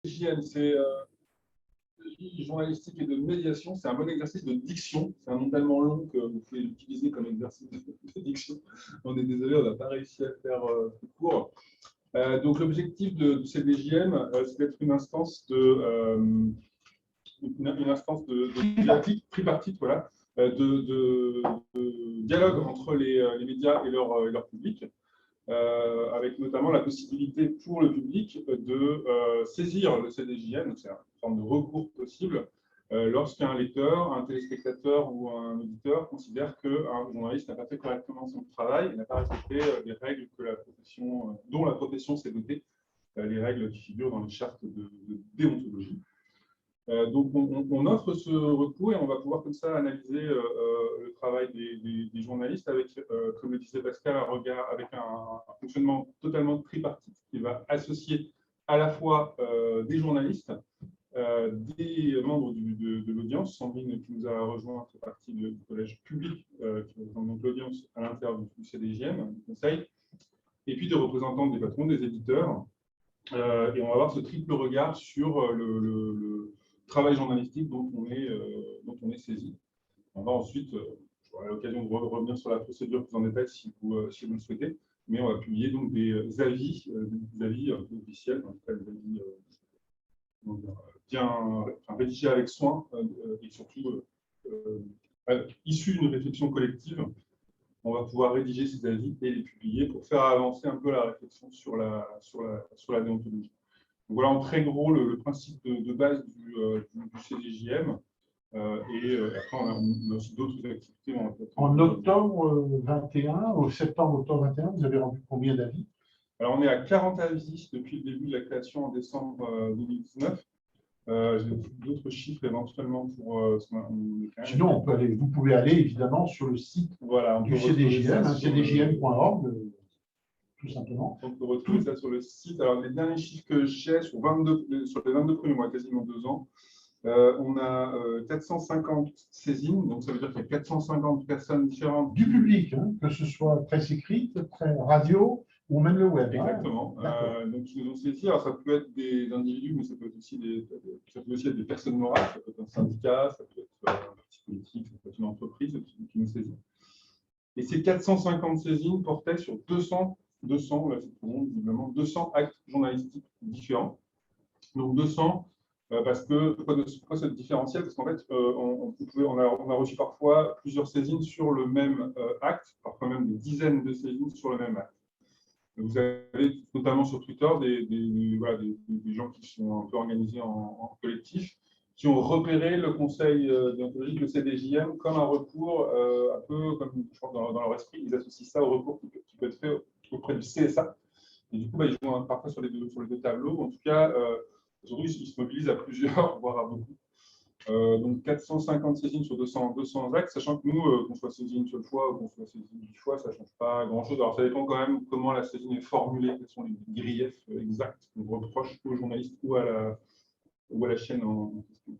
CJM, c'est journalistique et de médiation. C'est un bon exercice de diction. C'est un nom tellement long que vous pouvez l'utiliser comme exercice de diction. On est désolé, on n'a pas réussi à faire plus court. Donc, l'objectif de CDJM, c'est d'être une instance de tripartite, voilà, de dialogue entre les médias et leur public. Avec notamment la possibilité pour le public de saisir le CDJM, donc c'est une forme de recours possible, lorsqu'un lecteur, un téléspectateur ou un auditeur considère qu'un journaliste n'a pas fait correctement son travail et n'a pas respecté les règles dont la profession s'est dotée, les règles qui figurent dans les chartes de déontologie. Donc, on offre ce recours et on va pouvoir comme ça analyser le travail des journalistes avec, comme le disait Pascal, avec un fonctionnement totalement tripartite qui va associer à la fois des journalistes, des membres de l'audience. Sandrine qui nous a rejoint fait partie du collège public qui représente l'audience à l'intérieur du CDJM, du conseil, et puis des représentants des patrons, des éditeurs. Et on va avoir ce triple regard sur le travail journalistique dont on est saisi. On va ensuite, j'aurai l'occasion de revenir sur la procédure plus en détail si vous le souhaitez, mais on va publier donc des avis officiels, en tout cas des avis bien rédigés avec soin et surtout issus d'une réflexion collective. On va pouvoir rédiger ces avis et les publier pour faire avancer un peu la réflexion sur la déontologie. Donc voilà en très gros le principe de base du CDJM. Après, on a aussi d'autres activités. En octobre 21, au septembre-octobre 21, vous avez rendu combien d'avis? Alors, on est à 40 avis depuis le début de la création en décembre 2019. J'ai d'autres chiffres éventuellement pour. Sinon, vous pouvez aller évidemment sur le site du CDJM, cdjm.org. Tout simplement. On peut retrouver ça sur le site. Alors, les derniers chiffres que j'ai sur les 22 premiers mois, quasiment 2 ans, on a 450 saisines, donc ça veut dire qu'il y a 450 personnes différentes. Du public, hein, que ce soit presse écrite, radio ou même le web. Exactement. Donc, ils nous ont saisi. Alors, ça peut être des individus, mais ça peut aussi être des personnes morales, ça peut être un syndicat, ça peut être un parti politique, ça peut être une entreprise qui nous saisit. Et ces 450 saisines portaient sur 200, là, visiblement, 200 actes journalistiques différents. Donc 200, parce que, pourquoi c'est différentiel? Parce qu'en fait, on a reçu parfois plusieurs saisines sur le même acte, parfois même des dizaines de saisines sur le même acte. Vous avez notamment sur Twitter des gens qui sont un peu organisés en collectif, qui ont repéré le conseil déontologique, le CDJM, comme un recours, un peu comme je pense dans leur esprit, ils associent ça au recours qui peut être fait auprès du CSA. Et du coup, ils jouent parfois sur les deux tableaux. En tout cas, aujourd'hui, ils se mobilisent à plusieurs, voire à beaucoup. Donc 450 saisines sur 200 actes, sachant que nous, qu'on soit saisi une seule fois ou qu'on soit saisi 10 fois, ça ne change pas grand-chose. Alors ça dépend quand même comment la saisine est formulée, quels sont les griefs exacts qu'on reproche aux journalistes ou à la chaîne en question.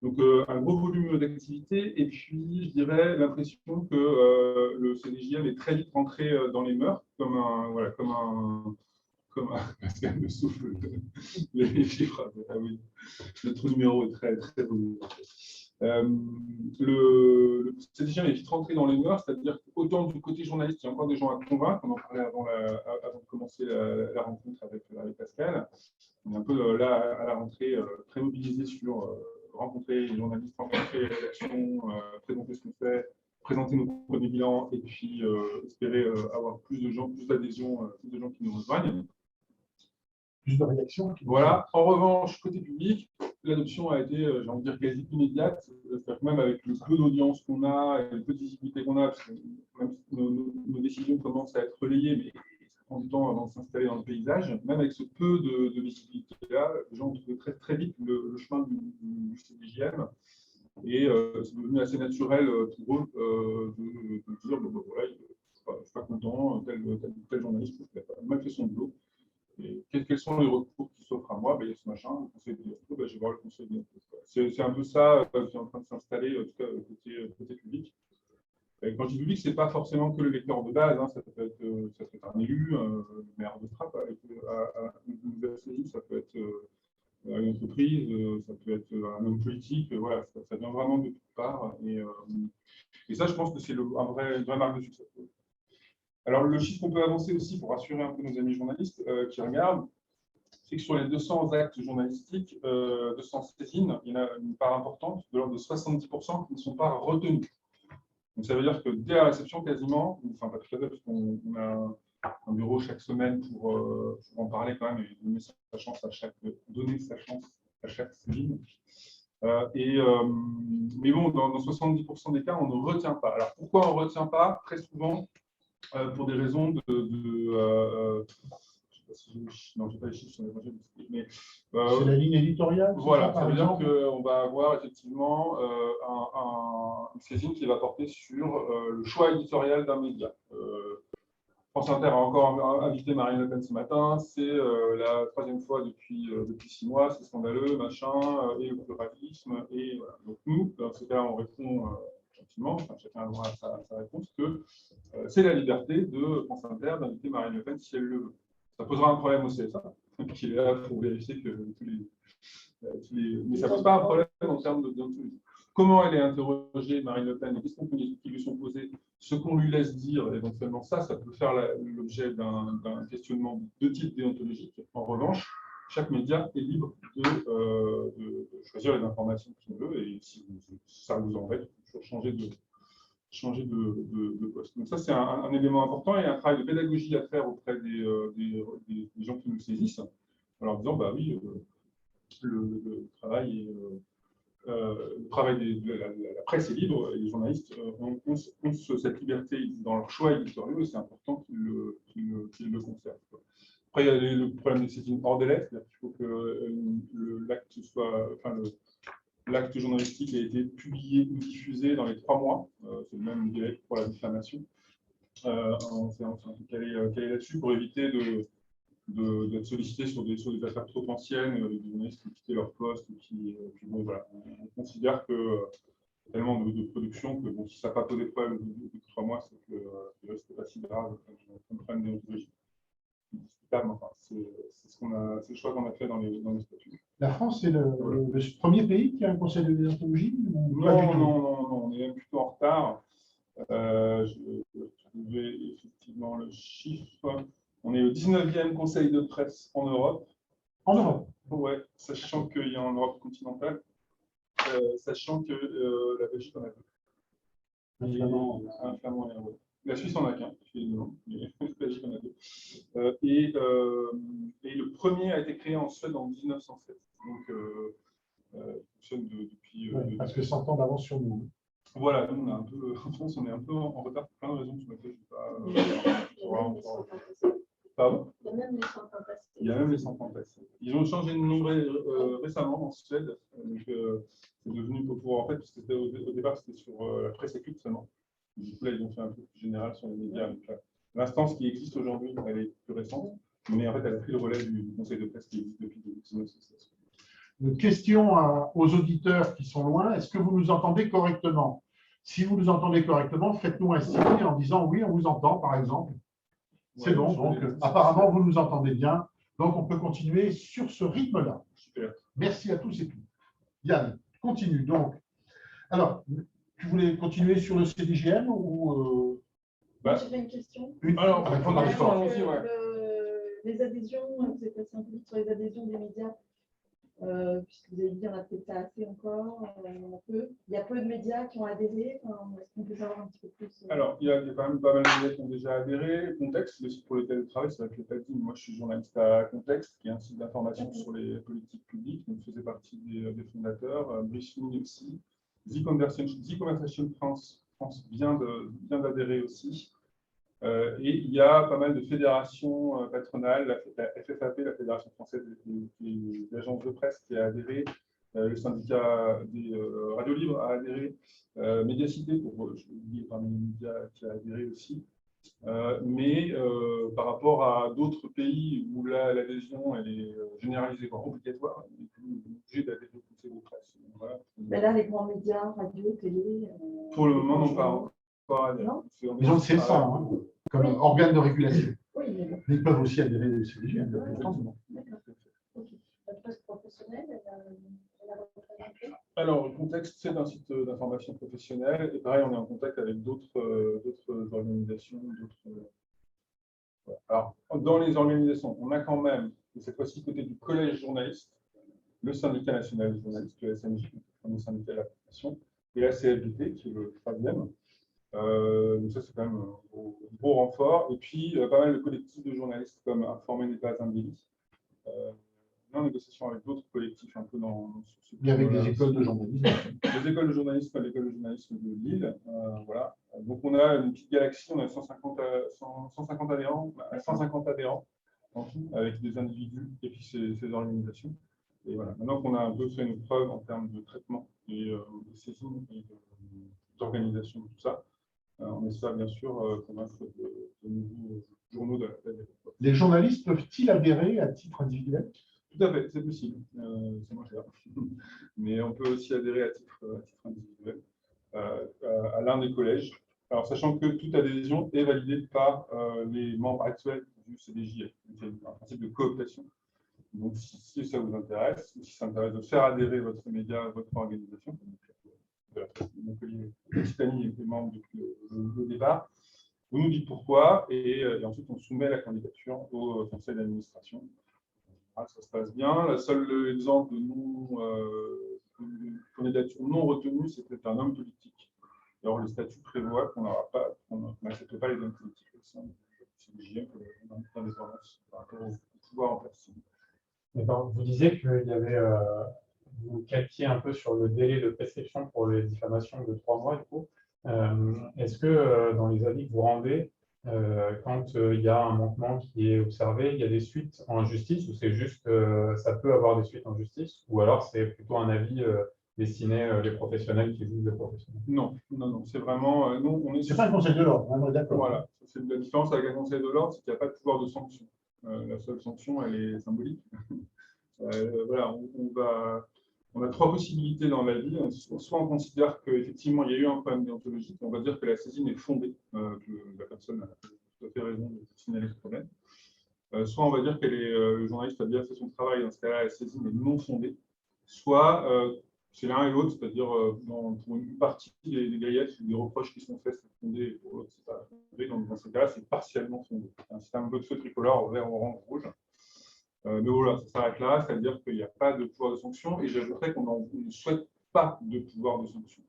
Donc un gros volume d'activité, et puis je dirais l'impression que le CDJM est très vite rentré dans les mœurs, comme un Pascal me souffle les chiffres. Ah oui, notre numéro est très très beau. Le CDJM est vite rentré dans les mœurs, c'est-à-dire qu'autant du côté journaliste, il y a encore des gens à convaincre, on en parlait avant de commencer la rencontre avec Pascal. On est un peu là à la rentrée très mobilisé sur rencontrer les journalistes, rencontrer les rédactions, présenter ce qu'on fait, présenter nos premiers bilans et puis espérer avoir plus de gens, plus d'adhésion, plus de gens qui nous rejoignent. Plus de réactions. Voilà. En revanche, côté public, l'adoption a été, j'ai envie de dire, quasi immédiate. C'est-à-dire que même avec le peu d'audience qu'on a et le peu de visibilité qu'on a, parce que même si nos décisions commencent à être relayées, mais ça prend du temps avant de s'installer dans le paysage, même avec ce peu de visibilité-là, les gens ont trouvé très, très vite le chemin du CDJM. Et c'est devenu assez naturel pour eux de dire bon, voilà, je ne suis pas content, tel journaliste n'a pas mal fait son boulot. Et quels sont les recours qui s'offrent à moi? Il y a ce machin, le conseil de déontologie, je vais voir le conseil de déontologie. C'est un peu ça qui est en train de s'installer, en tout cas côté public. Et quand je dis public, ce n'est pas forcément que le lecteur de base, hein, ça peut être un élu, le maire de Trappes, avec une nouvelle saisie, ça peut être une entreprise, ça peut être un homme politique, voilà, ça vient vraiment de toutes parts. Et ça, je pense que c'est une vraie marque de succès. Alors, le chiffre qu'on peut avancer aussi pour rassurer un peu nos amis journalistes qui regardent, c'est que sur les 200 actes journalistiques, 200 saisines, il y en a une part importante, de l'ordre de 70%, qui ne sont pas retenus. Donc, ça veut dire que dès la réception, quasiment, enfin pas tout à fait, parce qu'on a un bureau chaque semaine pour en parler quand même et donner sa chance à chaque saisine. Mais bon, dans 70% des cas, on ne retient pas. Alors, pourquoi on ne retient pas? Très souvent, pour des raisons non, je n'ai pas les chiffres sur les projets, mais c'est la ligne éditoriale. Voilà, ça veut dire qu'on va avoir effectivement une saisine qui va porter sur le choix éditorial d'un média. France Inter a encore invité Marine Le Pen ce matin, c'est la troisième fois depuis 6 mois, c'est scandaleux, machin, et le pluralisme. Et voilà. Donc nous, dans ce cas-là, on répond gentiment, chacun aura sa réponse, que c'est la liberté de France Inter d'inviter Marine Le Pen si elle le veut. Ça posera un problème au CSA, qui est là pour vérifier que mais ça ne pose pas un problème en termes de déontologie. Comment elle est interrogée, Marine Le Pen, et qu'est-ce qui lui sont posés, ce qu'on lui laisse dire, éventuellement ça peut faire l'objet d'un questionnement de type déontologique. En revanche, chaque média est libre de choisir les informations qu'il veut, et si ça vous embête, vous pouvez toujours changer de poste. Donc ça, c'est un élément important et un travail de pédagogie à faire auprès des gens qui nous saisissent, en leur disant, bah oui, le travail de la presse est libre et les journalistes ont cette liberté dans leur choix éditoriaux et c'est important qu'ils le conservent. Après, il y a le problème des saisines hors délai, c'est-à-dire qu'il faut que l'acte soit, l'acte journalistique a été publié ou diffusé dans les 3 mois. C'est le même délai pour la diffamation. On s'est un peu calé là-dessus pour éviter d'être sollicité sur des affaires trop anciennes, des journalistes qui quittaient leur poste. Puis bon, voilà, on considère que y a tellement de production que bon, si ça n'a pas posé de problème au bout de 3 mois, c'est que c'était pas si grave. On prenne des ontologies. Enfin, c'est le choix qu'on a fait dans les statuts. La France, c'est le premier pays qui a un conseil de déontologie? Non, on est même plutôt en retard. Je trouvais effectivement le chiffre. On est au 19e conseil de presse en Europe. En Europe? Ouais, sachant qu'il y a en Europe continentale, sachant que la Belgique en a 2. Un flamand et un wallon. La Suisse en a qu'un, mais la Belgique en a 2. Et le premier a été créé en Suède en 1907. Donc, il fonctionne depuis. Parce que 100 ans d'avance sur nous. Voilà, nous, en France, on est un peu en retard pour plein de raisons sur lesquelles je ne vais pas. Pardon ? Il y a même les 100 ans passés. Ils ont changé de nom récemment en Suède. Donc, c'est devenu pour en fait, parce que au départ, c'était sur la presse écrite seulement. Du coup, là, ils ont fait un peu plus général sur les médias. L'instance qui existe aujourd'hui, elle est plus récente, mais en fait, elle a pris le relais du conseil de presse qui existe depuis 1916. Une question aux auditeurs qui sont loin. Est-ce que vous nous entendez correctement? Si vous nous entendez correctement, faites-nous un signe en disant oui, on vous entend, par exemple. C'est bon, donc apparemment, vous nous entendez bien. Donc, on peut continuer sur ce rythme-là. Super. Merci à tous et toutes. Yann, continue. Donc, alors, tu voulais continuer sur le CDJM ou J'avais une question. Alors, les adhésions, vous êtes passé un peu vite sur les adhésions des médias, puisque vous avez dit qu'il n'y en a peut-être pas assez encore, il y a peu de médias qui ont adhéré. Est-ce qu'on peut savoir un petit peu plus Alors, il y a quand même pas mal de médias qui ont déjà adhéré. Contexte, le site pour le télétravail, c'est vrai que je l'ai pas dit. Moi, je suis journaliste à Contexte, qui est un site d'information sur les politiques publiques. Donc, je faisais partie des fondateurs. Briefing aussi. The Conversation France vient d'adhérer aussi. Et il y a pas mal de fédérations patronales, la FFAP, la Fédération française des agences de presse, qui a adhéré, le syndicat des radios libres a adhéré, Médiacité, je l'ai oublié parmi les médias, qui a adhéré aussi. Mais par rapport à d'autres pays où l'adhésion elle est généralisée, voire obligatoire, on est obligé d'adhérer au conseil de presse. Voilà. Ben là, les grands médias, radio, télé. Pour le moment, non pas. Ils ont le C100 comme organe de régulation. Oui, mais bon. Ils peuvent aussi adhérer au CDJM. D'accord. Ok. professionnelle, elle a représenté. Alors, le contexte, c'est un site d'information professionnelle. Et pareil, on est en contact avec d'autres organisations. Voilà. Alors, dans les organisations, on a quand même, et cette fois-ci côté du collège journaliste, le syndicat national des journalistes, le SNJ, le syndicat de la profession, et la CFDT, qui est le troisième. Donc ça, c'est quand même un gros renfort. Et puis, pas mal de collectifs de journalistes comme Informer n'est pas un délit. On est en négociation avec d'autres collectifs un peu dans ce Et avec des écoles de journalisme. Les écoles de journalisme, comme l'école de journalisme de Lille. Voilà. Donc, on a une petite galaxie, on a 150 adhérents en tout, avec des individus et puis ces organisations. Et voilà. Maintenant qu'on a un peu fait nos preuves en termes de traitement et de saisine et d'organisation de tout ça, on espère bien sûr convaincre de nouveaux journaux de la ville. Les journalistes peuvent-ils adhérer à titre individuel? Tout à fait, c'est possible. C'est moins cher. Mais on peut aussi adhérer à titre individuel à l'un des collèges. Alors, sachant que toute adhésion est validée par les membres actuels du CDJF. C'est un principe de cooptation. Donc, si ça vous intéresse, ou si ça intéresse de faire adhérer votre média, votre organisation, Montpellier, Occitanie est membre depuis le départ, vous nous dites pourquoi, et ensuite on soumet la candidature au conseil d'administration. Ça se passe bien. Le seul exemple de candidature non retenue, c'était un homme politique. Alors, le statut prévoit qu'on n'accepte pas les hommes politiques au sein du CDJM pour l'indépendance par rapport au pouvoir en place. Vous disiez qu'il y avait, vous calquiez un peu sur le délai de prescription pour les diffamations de 3 mois, du coup. Est-ce que dans les avis que vous rendez, quand il y a un manquement qui est observé, il y a des suites en justice ou c'est juste, ça peut avoir des suites en justice ou alors c'est plutôt un avis destiné les professionnels qui jugent les professionnels? Non, c'est vraiment. Nous, on est. C'est pas un conseil de l'ordre, on est d'accord. Voilà, c'est la différence avec un conseil de l'ordre, c'est qu'il n'y a pas de pouvoir de sanction. La seule sanction, elle est symbolique. Voilà, on a 3 possibilités dans la vie. Soit on considère qu'effectivement, il y a eu un problème déontologique, on va dire que la saisine est fondée, que la personne a tout à fait raison de signaler ce problème. Soit on va dire que le journaliste a bien fait son travail, dans ce cas-là, la saisine est non fondée. Soit c'est l'un et l'autre, c'est-à-dire pour une partie des griefs, des reproches qui sont faits, c'est fondé, et pour l'autre, c'est pas fondé. Dans ce cas-là, c'est partiellement fondé. C'est un système de feu tricolore, vert, orange, rouge. Mais voilà, ça s'arrête là, c'est-à-dire qu'il n'y a pas de pouvoir de sanction, et j'ajouterais qu'on ne souhaite pas de pouvoir de sanction.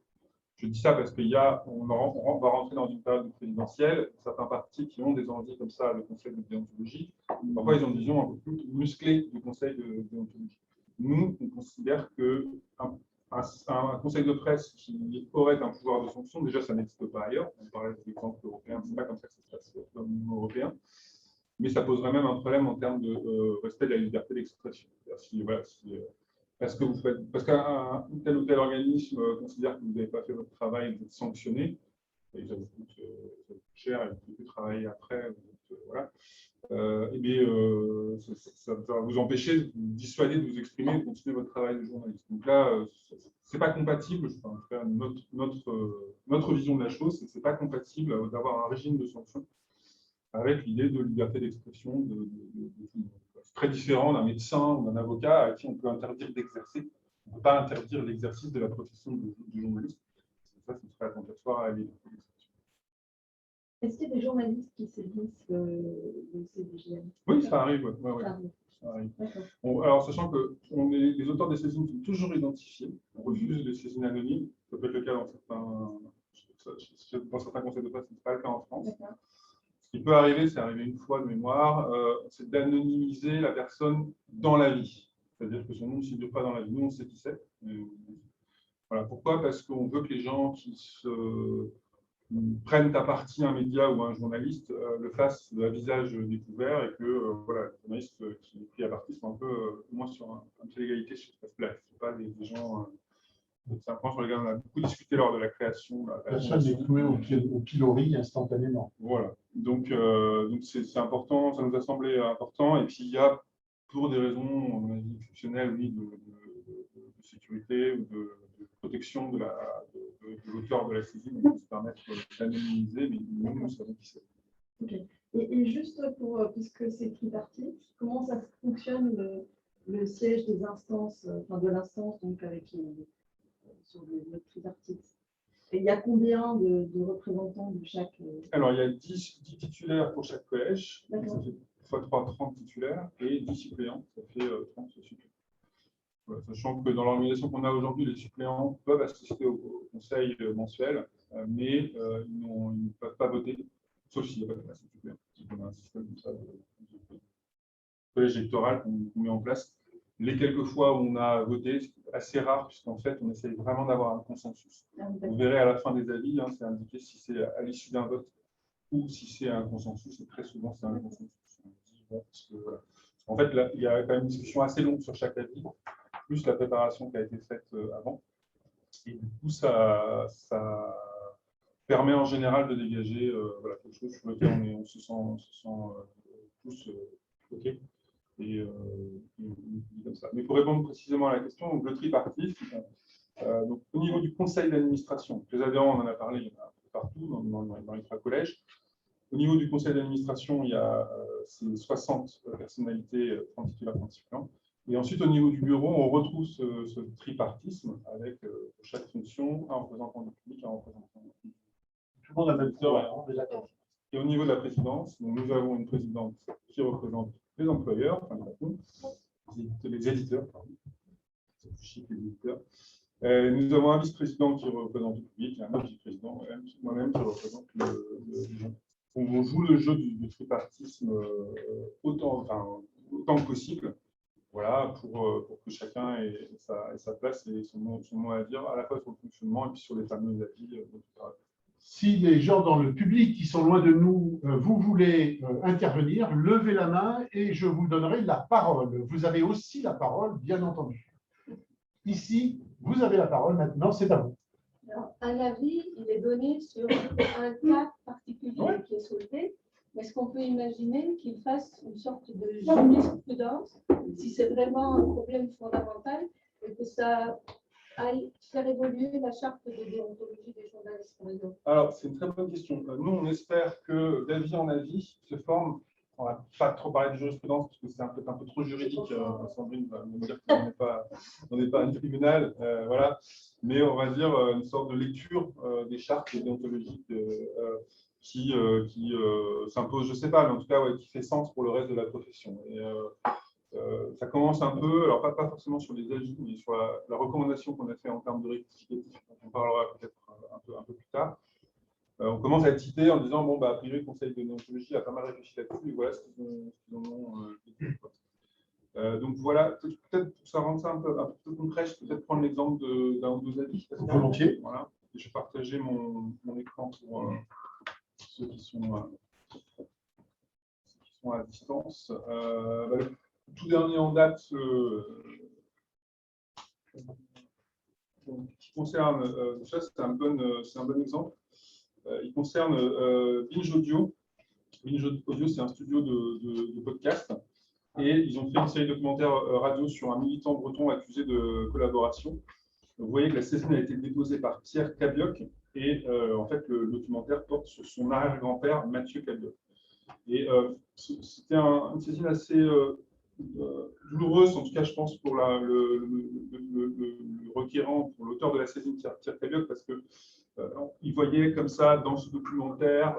Je dis ça parce qu'on va rentrer dans une période présidentielle, certains partis qui ont des envies comme ça, le conseil de déontologie, parfois ils ont une vision un peu plus musclée du conseil de déontologie. Nous, on considère qu'un conseil de presse qui aurait un pouvoir de sanction, déjà ça n'existe pas ailleurs, on parlait des exemples européens, c'est pas comme ça que ça se passe dans l'Union européenne. Mais ça poserait même un problème en termes de respect de la liberté d'expression. Parce qu'un tel ou tel organisme considère que vous n'avez pas fait votre travail, vous êtes sanctionné, et ça vous coûte cher, et vous pouvez plus travailler après, voilà. Et bien, ça va vous empêcher, vous dissuader de vous exprimer et de continuer votre travail de journaliste. Donc là, ce n'est pas compatible, je vais faire notre vision de la chose, ce n'est pas compatible d'avoir un régime de sanctions avec l'idée de liberté d'expression de tout le monde. C'est très différent d'un médecin ou d'un avocat à qui on peut interdire d'exercer. On ne peut pas interdire l'exercice de la profession de journaliste. Ça, ce serait attentatoire à la liberté d'expression. Est-ce qu'il y a des journalistes qui saisissent le CDJM? Oui, ça arrive. Ouais. Ça arrive. Bon, alors, sachant que les auteurs des saisines sont toujours identifiés, on refuse les saisines anonymes. Ça peut être le cas dans certains conseils de presse, ce n'est pas le cas en France. Ce qui peut arriver, c'est arrivé une fois de mémoire, c'est d'anonymiser la personne dans la vie. C'est-à-dire que son nom ne figure pas dans la vie. Nous, on sait qui c'est. Voilà. Pourquoi? Parce qu'on veut que les gens qui prennent à partie un média ou un journaliste le fassent à visage découvert et que voilà, les journalistes qui est pris à partie sont un peu au moins sur un pied d'égalité sur ce aspect-là. Ce ne sont pas des gens. C'est un point sur lequel on a beaucoup discuté lors de la création. Personne n'est cloué au pilori instantanément. Voilà. Donc c'est important, ça nous a semblé important. Et puis il y a, pour des raisons, à mon avis, exceptionnelles, oui, de sécurité ou de protection de l'auteur de la saisine, on peut se permettre d'anonymiser, mais nous savons qui c'est. Okay. Et juste puisque c'est tripartite, comment ça fonctionne le siège des instances, enfin de l'instance, donc avec sur notre tripartite. Et il y a combien de représentants de chaque Alors, il y a 10 titulaires pour chaque collège, donc ça D'accord. fait x3 30 titulaires, et 10 suppléants, ça fait 30 suppléants. Voilà, sachant que dans l'organisation qu'on a aujourd'hui, les suppléants peuvent assister au conseil mensuel, mais ils ne peuvent pas voter, sauf s'il n'y a pas de place de suppléants. Donc, on a un système comme ça de collège électoral qu'on met en place. Les quelques fois où on a voté, c'est assez rare, puisqu'en fait, on essaye vraiment d'avoir un consensus. Vous verrez à la fin des avis, hein, c'est indiqué si c'est à l'issue d'un vote ou si c'est un consensus, et très souvent, c'est un consensus. Parce que, voilà. En fait, là, il y a quand même une discussion assez longue sur chaque avis, plus la préparation qui a été faite avant. Et du coup, ça permet en général de dégager voilà, quelque chose sur lequel on se sent tous OK. Et comme ça. Mais pour répondre précisément à la question, donc, le tripartisme, donc, au niveau du conseil d'administration, les adhérents, on en a parlé, il y en a un peu partout dans les 3 collèges. Au niveau du conseil d'administration, il y a 60 personnalités, 30 titulaires, 30 suppléants. Et ensuite, au niveau du bureau, on retrouve ce tripartisme avec pour chaque fonction un représentant du public, un représentant du public. Tout le monde a le même pouvoir, d'accord. Et au niveau de la présidence, donc nous avons une présidente qui représente les employeurs, enfin les éditeurs, pardon. C'est plus chic, les éditeurs. Nous avons un vice-président qui représente le public, et un autre vice-président, moi-même, qui représente les gens. On joue le jeu du tripartisme autant que possible, voilà, pour que chacun ait sa place et son mot à dire, à la fois sur le fonctionnement et puis sur les fameux avis. Si les gens dans le public qui sont loin de nous, vous voulez intervenir, levez la main et je vous donnerai la parole. Vous avez aussi la parole, bien entendu. Ici, vous avez la parole maintenant, c'est à vous. Alors, un avis, il est donné sur un cas particulier qui est soulevé. Est-ce qu'on peut imaginer qu'il fasse une sorte de jurisprudence, si c'est vraiment un problème fondamental, et que ça aille faire évoluer la charte de déontologie des journalistes, par exemple? Alors, c'est une très bonne question. Nous, on espère que d'avis en avis se forme. On va pas trop parler de jurisprudence parce que c'est peut-être un peu trop juridique. Sandrine va me dire qu'on n'est pas un tribunal, voilà. Mais on va dire une sorte de lecture des chartes déontologiques qui s'impose, je ne sais pas, mais en tout cas qui fait sens pour le reste de la profession. Et, ça commence un peu, alors pas forcément sur les avis, mais sur la recommandation qu'on a fait en termes de rectificatif, dont on parlera peut-être un peu plus tard. On commence à être cité en disant, bon, a priori, le Conseil de déontologie a pas mal réfléchi là-dessus, et voilà ce qu'ils en ont dit. Donc voilà, peut-être pour ça rendre ça un peu concret, je peux peut-être prendre l'exemple d'un ou deux avis. Volontiers. Voilà. Et je vais partager mon écran pour ceux qui sont à distance. Le tout dernier en date, qui concerne, ça c'est un bon exemple. Il concerne Binge Audio. Binge Audio, c'est un studio de podcast. Et ils ont fait une série de documentaires radio sur un militant breton accusé de collaboration. Donc, vous voyez que la saisine a été déposée par Pierre Cabioc. Et en fait, le documentaire porte sur son arrière-grand-père, Mathieu Cabioc. Et c'était une saisine assez douloureuse, en tout cas, je pense, pour le requérant, pour l'auteur de la saisine, Pierre Cabioc, parce que il voyait comme ça dans ce documentaire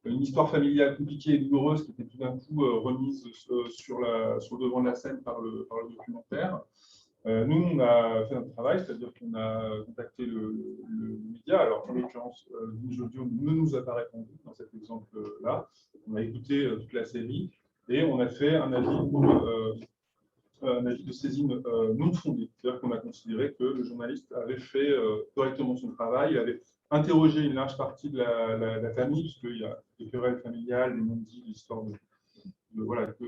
une histoire familiale compliquée et douloureuse qui était tout d'un coup remise sur le devant de la scène par le documentaire. Nous, on a fait notre travail, c'est-à-dire qu'on a contacté le média. Alors, en l'occurrence, Binge Audio ne nous a pas répondu dans cet exemple-là. On a écouté toute la série et on a fait un avis de saisine non fondé. C'est-à-dire qu'on a considéré que le journaliste avait fait correctement son travail, il avait interrogé une large partie de la famille, puisqu'il y a des querelles familiales, des non-dits, l'histoire voilà, que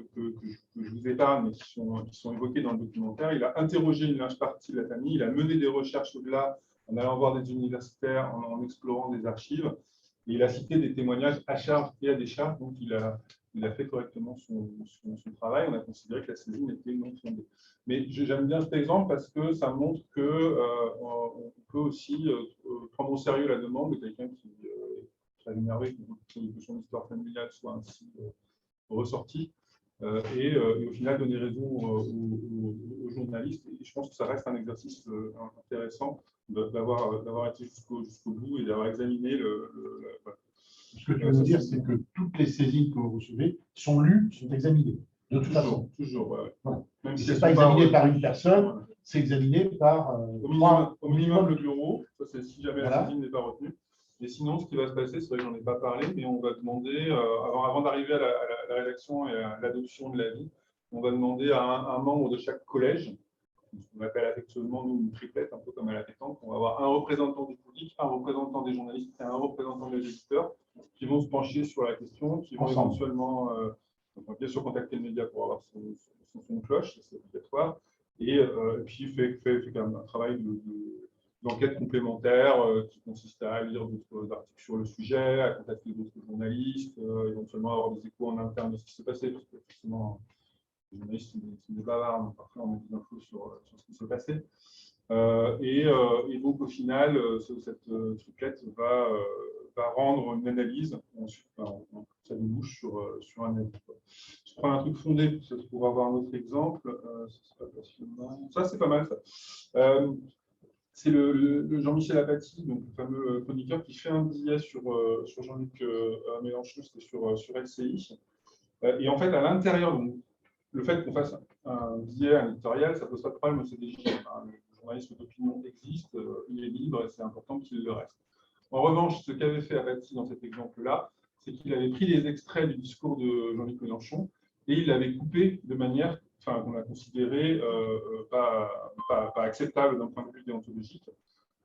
je vous épargne, mais qui sont évoqués dans le documentaire. Il a interrogé une large partie de la famille, il a mené des recherches au-delà, en allant voir des universitaires, en explorant des archives, et il a cité des témoignages à charge et à décharge, donc il a fait correctement son travail. On a considéré que la saisine était non fondée. Mais j'aime bien cet exemple parce que ça montre qu'on peut aussi prendre au sérieux la demande de quelqu'un qui est très énervé que son histoire familiale soit ainsi ressortie. et au final donner raison aux journalistes. Et je pense que ça reste un exercice intéressant d'avoir été jusqu'au bout et d'avoir examiné Ce que tu veux nous dire, c'est que toutes les saisines que vous recevez sont lues, sont examinées. De toute façon. Toujours, ouais. Voilà. Même Ce si n'est elles pas sont examiné par une retenues. personne, c'est examiné par Au minimum le bureau, ça c'est si jamais Voilà. la saisine n'est pas retenue. Et sinon, ce qui va se passer, c'est vrai que j'en ai pas parlé, mais on va demander, avant d'arriver à la rédaction et à l'adoption de l'avis, on va demander à un membre de chaque collège, on appelle affectueusement nous une triplette, un peu comme à la pétanque, on va avoir un représentant du public, un représentant des journalistes et un représentant des éditeurs qui vont se pencher sur la question, qui vont Ensemble. éventuellement, bien sûr, contacter le média pour avoir son son de cloche, c'est obligatoire, et puis fait quand même un travail d'enquête complémentaire qui consiste à lire d'autres articles sur le sujet, à contacter d'autres journalistes, éventuellement avoir des échos en interne de ce qui s'est passé, parce que forcément, les journalistes sont des bavards, donc parfois on met des infos sur ce qui s'est passé. Et donc au final, cette triplette va rendre une analyse, ensuite ça débouche sur un avis. Je prends un truc fondé pour avoir un autre exemple. Ça, c'est pas mal. Ça. C'est le Jean-Michel Apathy, donc le fameux chroniqueur, qui fait un billet sur Jean-Luc Mélenchon, c'était sur LCI. Et en fait, à l'intérieur, donc, le fait qu'on fasse un billet, un éditorial, ça ne pose pas de problème au CDJ. Le journalisme d'opinion existe, il est libre et c'est important qu'il le reste. En revanche, ce qu'avait fait Apathy dans cet exemple-là, c'est qu'il avait pris des extraits du discours de Jean-Luc Mélenchon et il l'avait coupé de manière qu'on a considéré pas acceptable d'un point de vue déontologique.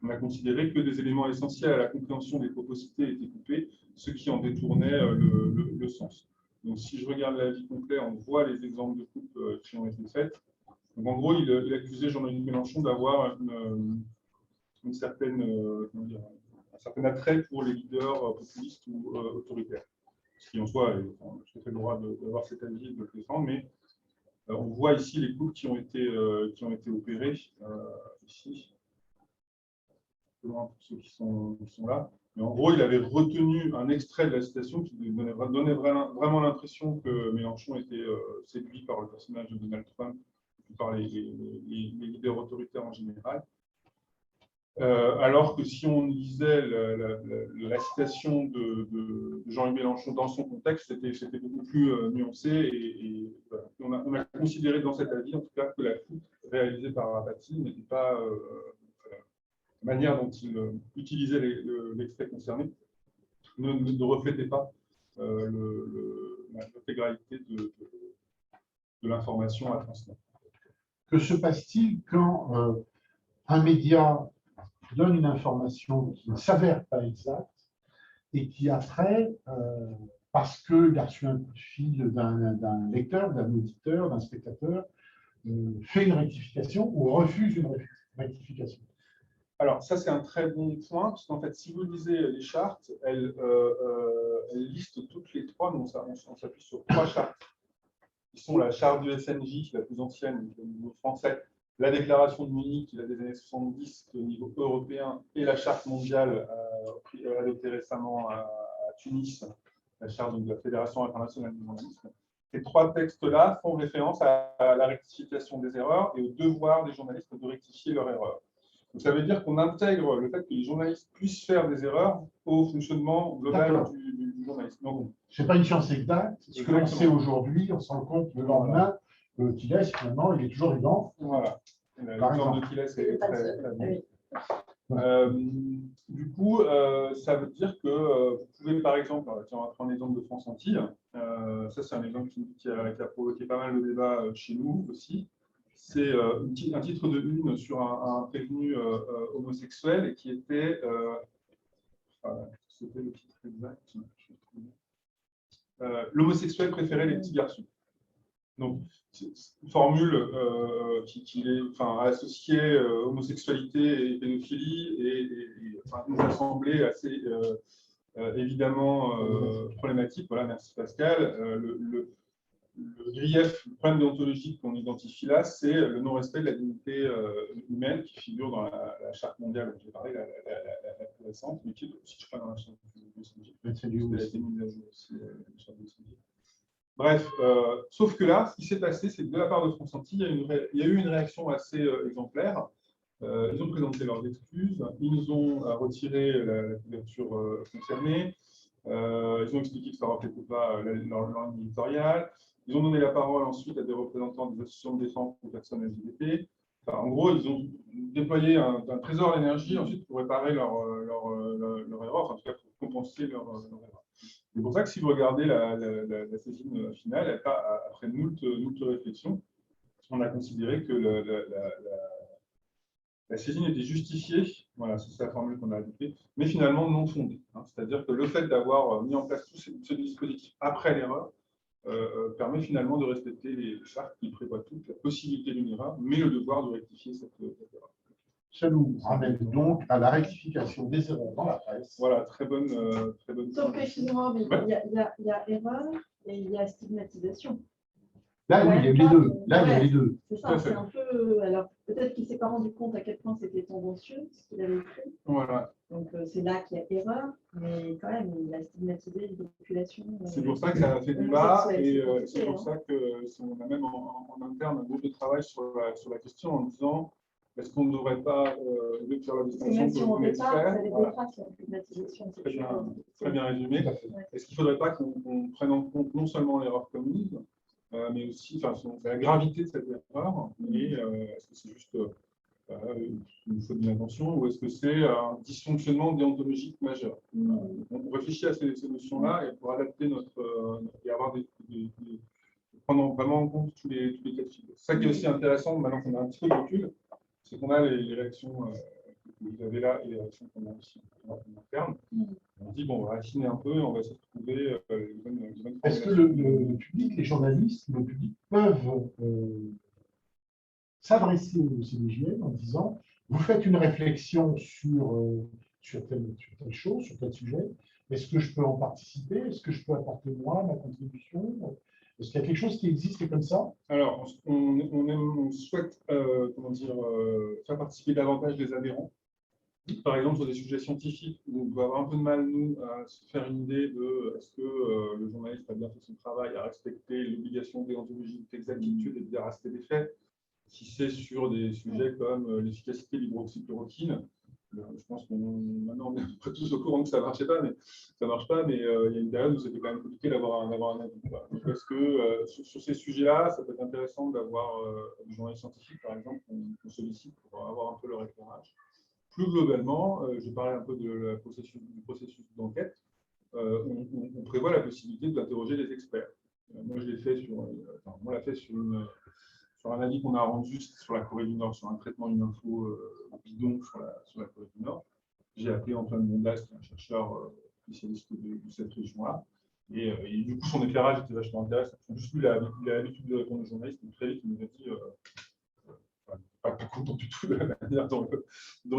On a considéré que des éléments essentiels à la compréhension des propos cités étaient coupés, ce qui en détournait le sens. Donc, si je regarde l'avis complet, on voit les exemples de coupes qui ont été faites. Donc, en gros, il accusait Jean-Luc Mélenchon d'avoir un certain attrait pour les leaders populistes ou autoritaires. Ce qui en soi est tout à fait le droit d'avoir cet avis et de le défendre, mais on voit ici les coupes qui ont été opérées ici. Pour ceux qui sont là. Mais en gros, il avait retenu un extrait de la citation qui donnait vraiment l'impression que Mélenchon était séduit par le personnage de Donald Trump et par les leaders autoritaires en général. Alors que si on lisait la citation de Jean-Luc Mélenchon dans son contexte, c'était beaucoup plus nuancé. Et on a considéré dans cet avis, en tout cas, que la coupe réalisée par Apathy n'était pas la manière dont il utilisait l'extrait concerné ne reflétait pas l'intégralité de l'information à transmettre. Que se passe-t-il quand un média donne une information qui ne s'avère pas exacte et qui après, parce qu'il a reçu un coup de fil d'un lecteur, d'un auditeur, d'un spectateur, fait une rectification ou refuse une rectification? Alors, ça, c'est un très bon point, parce qu'en fait, si vous lisez les chartes, elles listent toutes les trois, donc on s'appuie sur trois chartes, qui sont la charte du SNJ, la plus ancienne au niveau français, la déclaration de Munich, qui est des années 70 au niveau européen, et la charte mondiale adoptée récemment à Tunis, la charte de la Fédération internationale du journalisme. Ces trois textes-là font référence à la rectification des erreurs et au devoir des journalistes de rectifier leurs erreurs. Donc, ça veut dire qu'on intègre le fait que les journalistes puissent faire des erreurs au fonctionnement global du journalisme. Ce n'est pas une science exacte. Ce que l'on sait aujourd'hui, on se rend compte le lendemain que Thiles, finalement, il est toujours vivant. Voilà. L'exemple de Thiles est très bon. Du coup, ça veut dire que vous pouvez, par exemple, on va prendre l'exemple de France Antilles. Ça, c'est un exemple qui a provoqué pas mal de débats chez nous aussi. C'est un titre de une sur un prévenu homosexuel et qui était. C'était le titre exact. L'homosexuel préférait les petits garçons. Donc, c'est une formule qui est associée homosexualité et pédophilie et nous a semblé assez évidemment problématique. Voilà, merci Pascal. Le grief, le problème déontologique qu'on identifie là, c'est le non-respect de la dignité humaine qui figure dans la charte mondiale dont j'ai parlé, la plus récente, mais qui est aussi, je crois, dans la charte de SNJ. Elle a été mise à jour aussi, la charte de SNJ. Bref, sauf que là, ce qui s'est passé, c'est que de la part de France Antilles, il y a eu une réaction assez exemplaire. Ils ont présenté leurs excuses, ils nous ont retiré la couverture concernée, ils ont expliqué que ça ne reflétait pas leur ligne éditoriale, ils ont donné la parole ensuite à des représentants des associations de défense des personnes LGBT. Enfin, en gros, ils ont déployé un trésor d'énergie ensuite pour réparer leur erreur, enfin, en tout cas pour compenser leur erreur. C'est pour ça que si vous regardez la saisine finale, après moult réflexions, on a considéré que la saisine était justifiée, voilà, c'est la formule qu'on a adoptée, mais finalement non fondée. C'est-à-dire que le fait d'avoir mis en place tout ce dispositif après l'erreur permet finalement de respecter les chartes qui prévoient toute la possibilité d'une erreur, mais le devoir de rectifier cette erreur. Ça nous ramène donc à la rectification des erreurs dans la presse. Voilà, très bonne. Sauf que, excusez-moi, mais il y a erreur et il y a stigmatisation. Là, oui, il y a les deux. Là, il y a les deux. C'est ça, c'est un peu. Alors, peut-être qu'il ne s'est pas rendu compte à quel point c'était tendancieux, ce qu'il avait écrit. Voilà. Donc, c'est là qu'il y a erreur, mais quand même, il a stigmatisé une population. C'est pour ça que ça a fait débat et c'est pour ça qu'on a même en interne un groupe de travail sur la question en disant est-ce qu'on ne devrait pas faire la distinction même si on ne fait pas, ça voilà. dépassera sur la stigmatisation. Très bien résumé. Est-ce qu'il ne faudrait pas qu'on prenne en compte non seulement l'erreur commise, mais aussi la gravité de cette erreur, et est-ce que c'est juste une faute d'inattention ou est-ce que c'est un dysfonctionnement déontologique majeur? On réfléchit à ces notions-là et pour adapter et avoir prendre vraiment en compte tous les cas de figure. C'est ça qui est aussi intéressant, maintenant qu'on a un petit peu de recul, c'est qu'on a les réactions que vous avez là et les réactions qu'on a aussi en interne. On dit, bon, on va affiner un peu, on va essayer de trouver les bonnes Est-ce que le public, les journalistes, le public peuvent s'adresser au CDJM en disant, vous faites une réflexion sur telle chose, sur tel sujet, est-ce que je peux en participer? Est-ce que je peux apporter moi ma contribution? Est-ce qu'il y a quelque chose qui existe comme ça? Alors, on souhaite faire participer davantage les adhérents. Par exemple, sur des sujets scientifiques, où on doit avoir un peu de mal, nous, à se faire une idée de est-ce que le journaliste a bien fait son travail, à respecter l'obligation déontologique d'exactitude et de véracité des faits. Si c'est sur des sujets comme l'efficacité de l'hydroxychloroquine, je pense maintenant on est à peu près tous au courant que ça ne marche pas, mais il y a une période où c'était quand même compliqué d'avoir un avis. Donc, est-ce que sur ces sujets-là, ça peut être intéressant d'avoir des journalistes scientifiques, par exemple, qu'on sollicite pour avoir un peu leur éclairage. Plus globalement, je parlais un peu du processus d'enquête. On prévoit la possibilité d'interroger les experts. Moi, je l'ai fait on l'a fait sur un avis qu'on a rendu sur la Corée du Nord, sur un traitement d'une info bidon sur la Corée du Nord. J'ai appelé Antoine Mondas, qui est un chercheur spécialiste de cette région-là. Et du coup, son éclairage était vachement intéressant. Juste lui, il a l'habitude de répondre aux journalistes, donc très vite, il nous a dit pas content du tout de la manière dont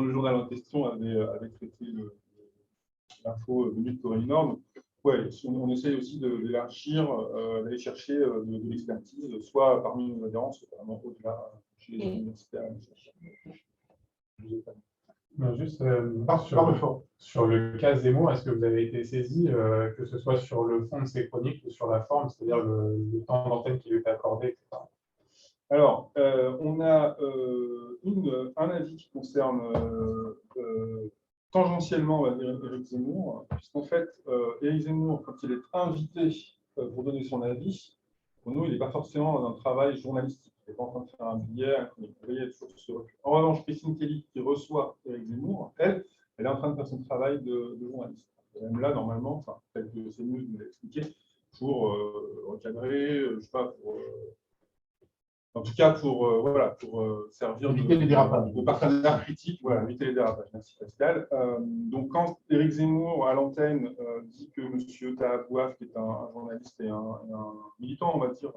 le journal en question avait traité l'info venue de Corée du Nord. Donc, ouais, on essaye aussi d'élargir, d'aller chercher de l'expertise, soit parmi nos adhérents, soit vraiment au-delà chez les universitaires. Juste sur le cas Zemmour, est-ce que vous avez été saisi, que ce soit sur le fond de ces chroniques ou sur la forme, c'est-à-dire le temps d'antenne qui lui est accordé, etc. Alors, on a un avis qui concerne tangentiellement, on va dire, Éric Zemmour, puisqu'en fait, Éric Zemmour, quand il est invité pour donner son avis, pour nous, il n'est pas forcément dans un travail journalistique. Il n'est pas en train de faire un billet, vous voyez, toujours ce recul. En revanche, Christine Kelly, qui reçoit Éric Zemmour, elle est en train de faire son travail de journaliste. Et même là, normalement, peut-être que c'est mieux de nous l'expliquer, pour recadrer, je ne sais pas, en tout cas, pour servir aux partenaires critiques, voilà, éviter les dérapages. Merci Pascal. Donc, quand Éric Zemmour, à l'antenne, dit que M. Taha Bouaf, qui est un journaliste et un militant, on va dire,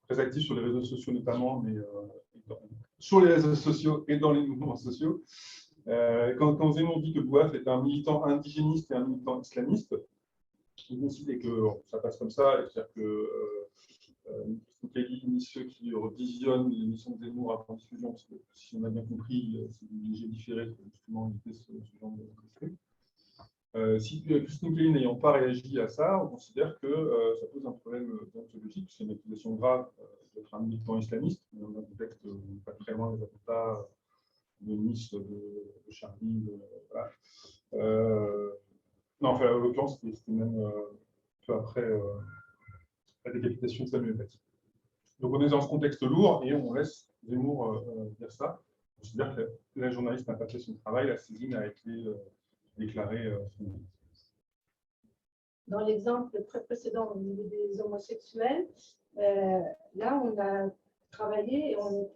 très actif sur les réseaux sociaux notamment, mais sur les réseaux sociaux et dans les mouvements sociaux, quand Zemmour dit que Bouaf est un militant indigéniste et un militant islamiste, il décide que ça passe comme ça, c'est-à-dire que ni ceux qui revisionnent l'émission de Zemmour avant diffusion, parce que si on a bien compris, c'est léger différé pour justement éviter ce genre de truc. Si Christine Kelly n'ayant pas réagi à ça, on considère que ça pose un problème déontologique, c'est une accusation grave d'être un militant islamiste, dans un contexte pas très loin des attentats de Nice, de Charlie. Voilà. Non, enfin, en l'occurrence, c'était même peu après la décapitation de Samuel Paty. Donc on est dans ce contexte lourd et on laisse Zemmour dire ça. On considère que la journaliste n'a pas fait son travail, la saisine a été déclarée. Dans l'exemple très précédent au niveau des homosexuels, là, on a travaillé et on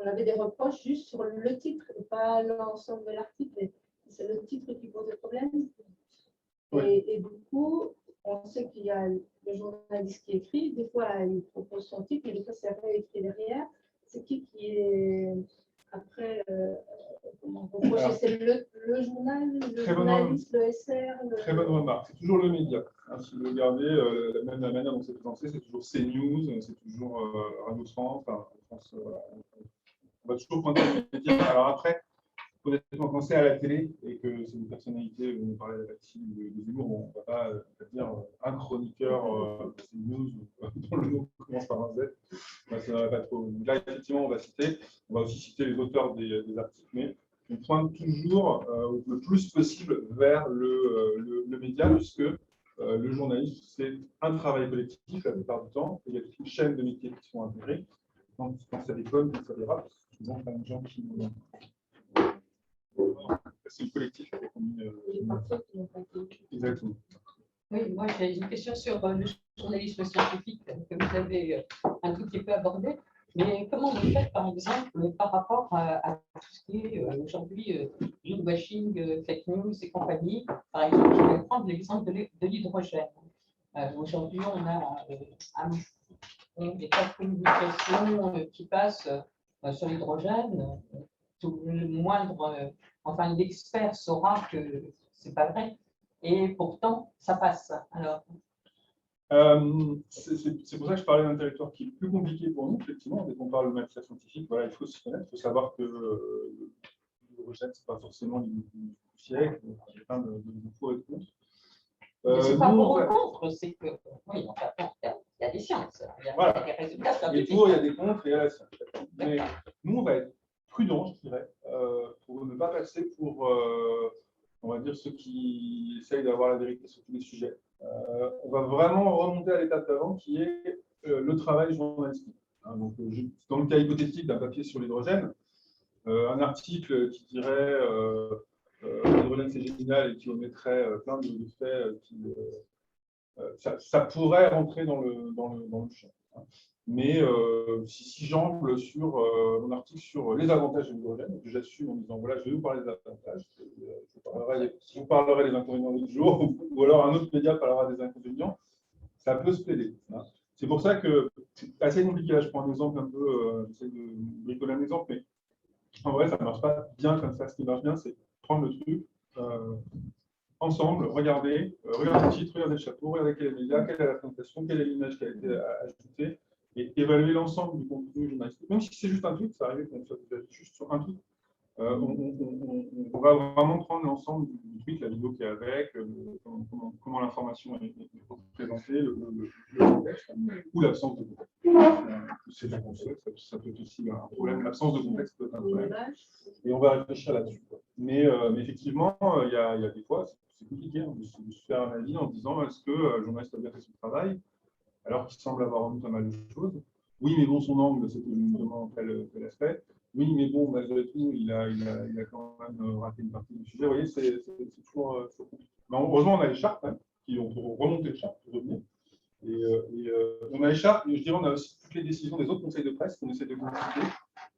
avait des reproches juste sur le titre et pas l'ensemble de l'article. C'est le titre qui pose le problème. Et du coup, on sait qu'il y a le journaliste qui écrit, des fois il propose son titre, mais des fois c'est réécrit derrière. C'est qui est après reproché? C'est le journal, le journaliste, le SR. Très bonne remarque. C'est toujours le média. Hein, si vous regardez même la manière dont c'est présenté, c'est toujours CNews, c'est toujours Radio France. Enfin, France on va toujours pointer le média. Alors après, honnêtement, quand c'est à la télé et que c'est une personnalité, on parlait de Paty, de Zemmour, on ne va pas dire un chroniqueur de CNews dont le nom commence par un Z. Ça ne va pas trop. Là, effectivement, on va aussi citer les auteurs des articles, mais on pointe toujours le plus possible vers le média, puisque le journalisme, c'est un travail collectif la plupart du temps. Il y a toute une chaîne de métiers qui sont intégrés. Quand ça déconne, quand ça dérape, souvent, il y a des gens qui. C'est le collectif qui a mis. Exactement. Oui, moi j'ai une question sur le journalisme scientifique que vous avez un tout petit peu abordé. Mais comment vous faites, par exemple, par rapport à tout ce qui est aujourd'hui greenwashing, fake news et compagnie? Par exemple, je vais prendre l'exemple de l'hydrogène. Aujourd'hui, on a des tas de communications qui passent sur l'hydrogène. Tout le moindre, enfin, l'expert saura que c'est pas vrai. Et pourtant, ça passe. Alors. C'est pour ça que je parlais d'un territoire qui est plus compliqué pour nous, effectivement. Dès qu'on parle de matière scientifique, voilà, il faut s'y connaître, il faut savoir que l'hydrogène, ce n'est pas forcément l'idée du siècle, il y a plein de pour et de contre. C'est pas pour ou contre, c'est que, oui, enfin, il y a des sciences, il y a voilà. des résultats. Il y a des pour, il y a des contre et il y a la science. Mais nous, on va être prudents, je dirais, pour ne pas passer pour, on va dire, ceux qui essayent d'avoir la vérité sur tous les sujets. On va vraiment remonter à l'étape d'avant qui est le travail journalistique. Hein, donc, dans le cas hypothétique d'un papier sur l'hydrogène, un article qui dirait l'hydrogène c'est génial et qui omettrait plein de faits, ça pourrait rentrer dans le champ. Hein. Mais si j'amble sur mon article sur les avantages de l'hydrogène, que j'assume en disant voilà, je vais vous parler des avantages, je vous parlerai des inconvénients l'autre jour, ou alors un autre média parlera des inconvénients, ça peut se plaider. Hein. C'est pour ça que c'est assez compliqué. Là, je prends un exemple un peu, j'essaie de bricoler un exemple, mais en vrai, ça ne marche pas bien comme ça. Ce qui marche bien, c'est prendre le truc ensemble, regarder le titre, regarder le chapeau, regarder quel est le média, quelle est la présentation, quelle est l'image qui a été ajoutée, et évaluer l'ensemble du contenu journalistique. Même si c'est juste un tweet, ça arrive qu'on soit juste sur un tweet. On va vraiment prendre l'ensemble du tweet, la vidéo qui est avec, comment l'information est représentée, le contexte, ou l'absence de contexte. C'est la console, ça peut être aussi un problème. L'absence de contexte peut être un problème. Et on va réfléchir là-dessus. Mais effectivement, il y a des fois, c'est compliqué hein, de se faire un avis en disant est-ce que le journaliste a bien fait son travail, alors qu'il semble avoir rendu pas mal de choses. Oui, mais bon, son angle, c'était justement tel aspect. Oui, mais bon, malgré tout, il a quand même raté une partie du sujet. Vous voyez, c'est toujours compliqué. Mais heureusement, on a les chartes, hein, qui ont remonté les chartes pour revenir. Et on a les chartes, mais je dirais, on a aussi toutes les décisions des autres conseils de presse qu'on essaie de consulter.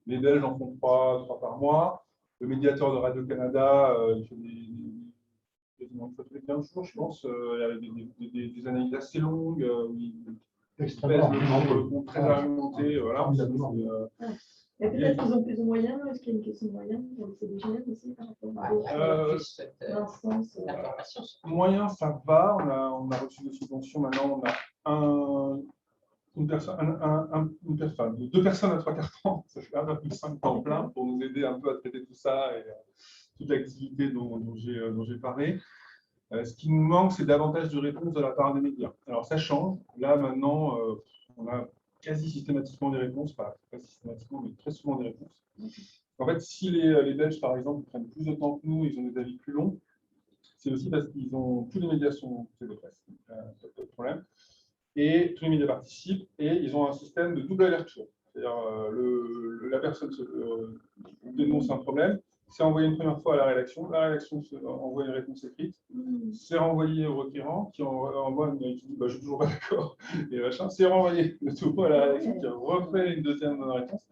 Les Belges en font trois par mois. Le médiateur de Radio-Canada, il fait quasiment tous les 15 jours, je pense. Il y a des analyses assez longues. Extrêmement très argumenté. Voilà. Et peut-être qu'ils ont plus de moyens. Est-ce qu'il y a une question de moyens pour le CDGM aussi par rapport à l'instance moyens, ça va. On a reçu des subventions. Maintenant, on a deux personnes à 3/4 temps. Ça fait 1,5 temps plein pour nous aider un peu à traiter tout ça et toute l'activité dont j'ai parlé. Ce qui nous manque, c'est davantage de réponses de la part des médias. Alors ça change. Là, maintenant, on a quasi systématiquement des réponses, pas systématiquement, mais très souvent des réponses. En fait, si les Belges, par exemple, prennent plus de temps que nous, ils ont des avis plus longs, c'est aussi parce qu'ils ont tous les médias sont de presse, pas de problème. Et tous les médias participent et ils ont un système de double aller-retour. C'est-à-dire la personne dénonce un problème, c'est envoyé une première fois à la rédaction envoie une réponse écrite, c'est renvoyé au requérant qui envoie qui dit bah, je suis toujours pas d'accord, et machin, c'est renvoyé de nouveau à la rédaction qui refait une deuxième réponse.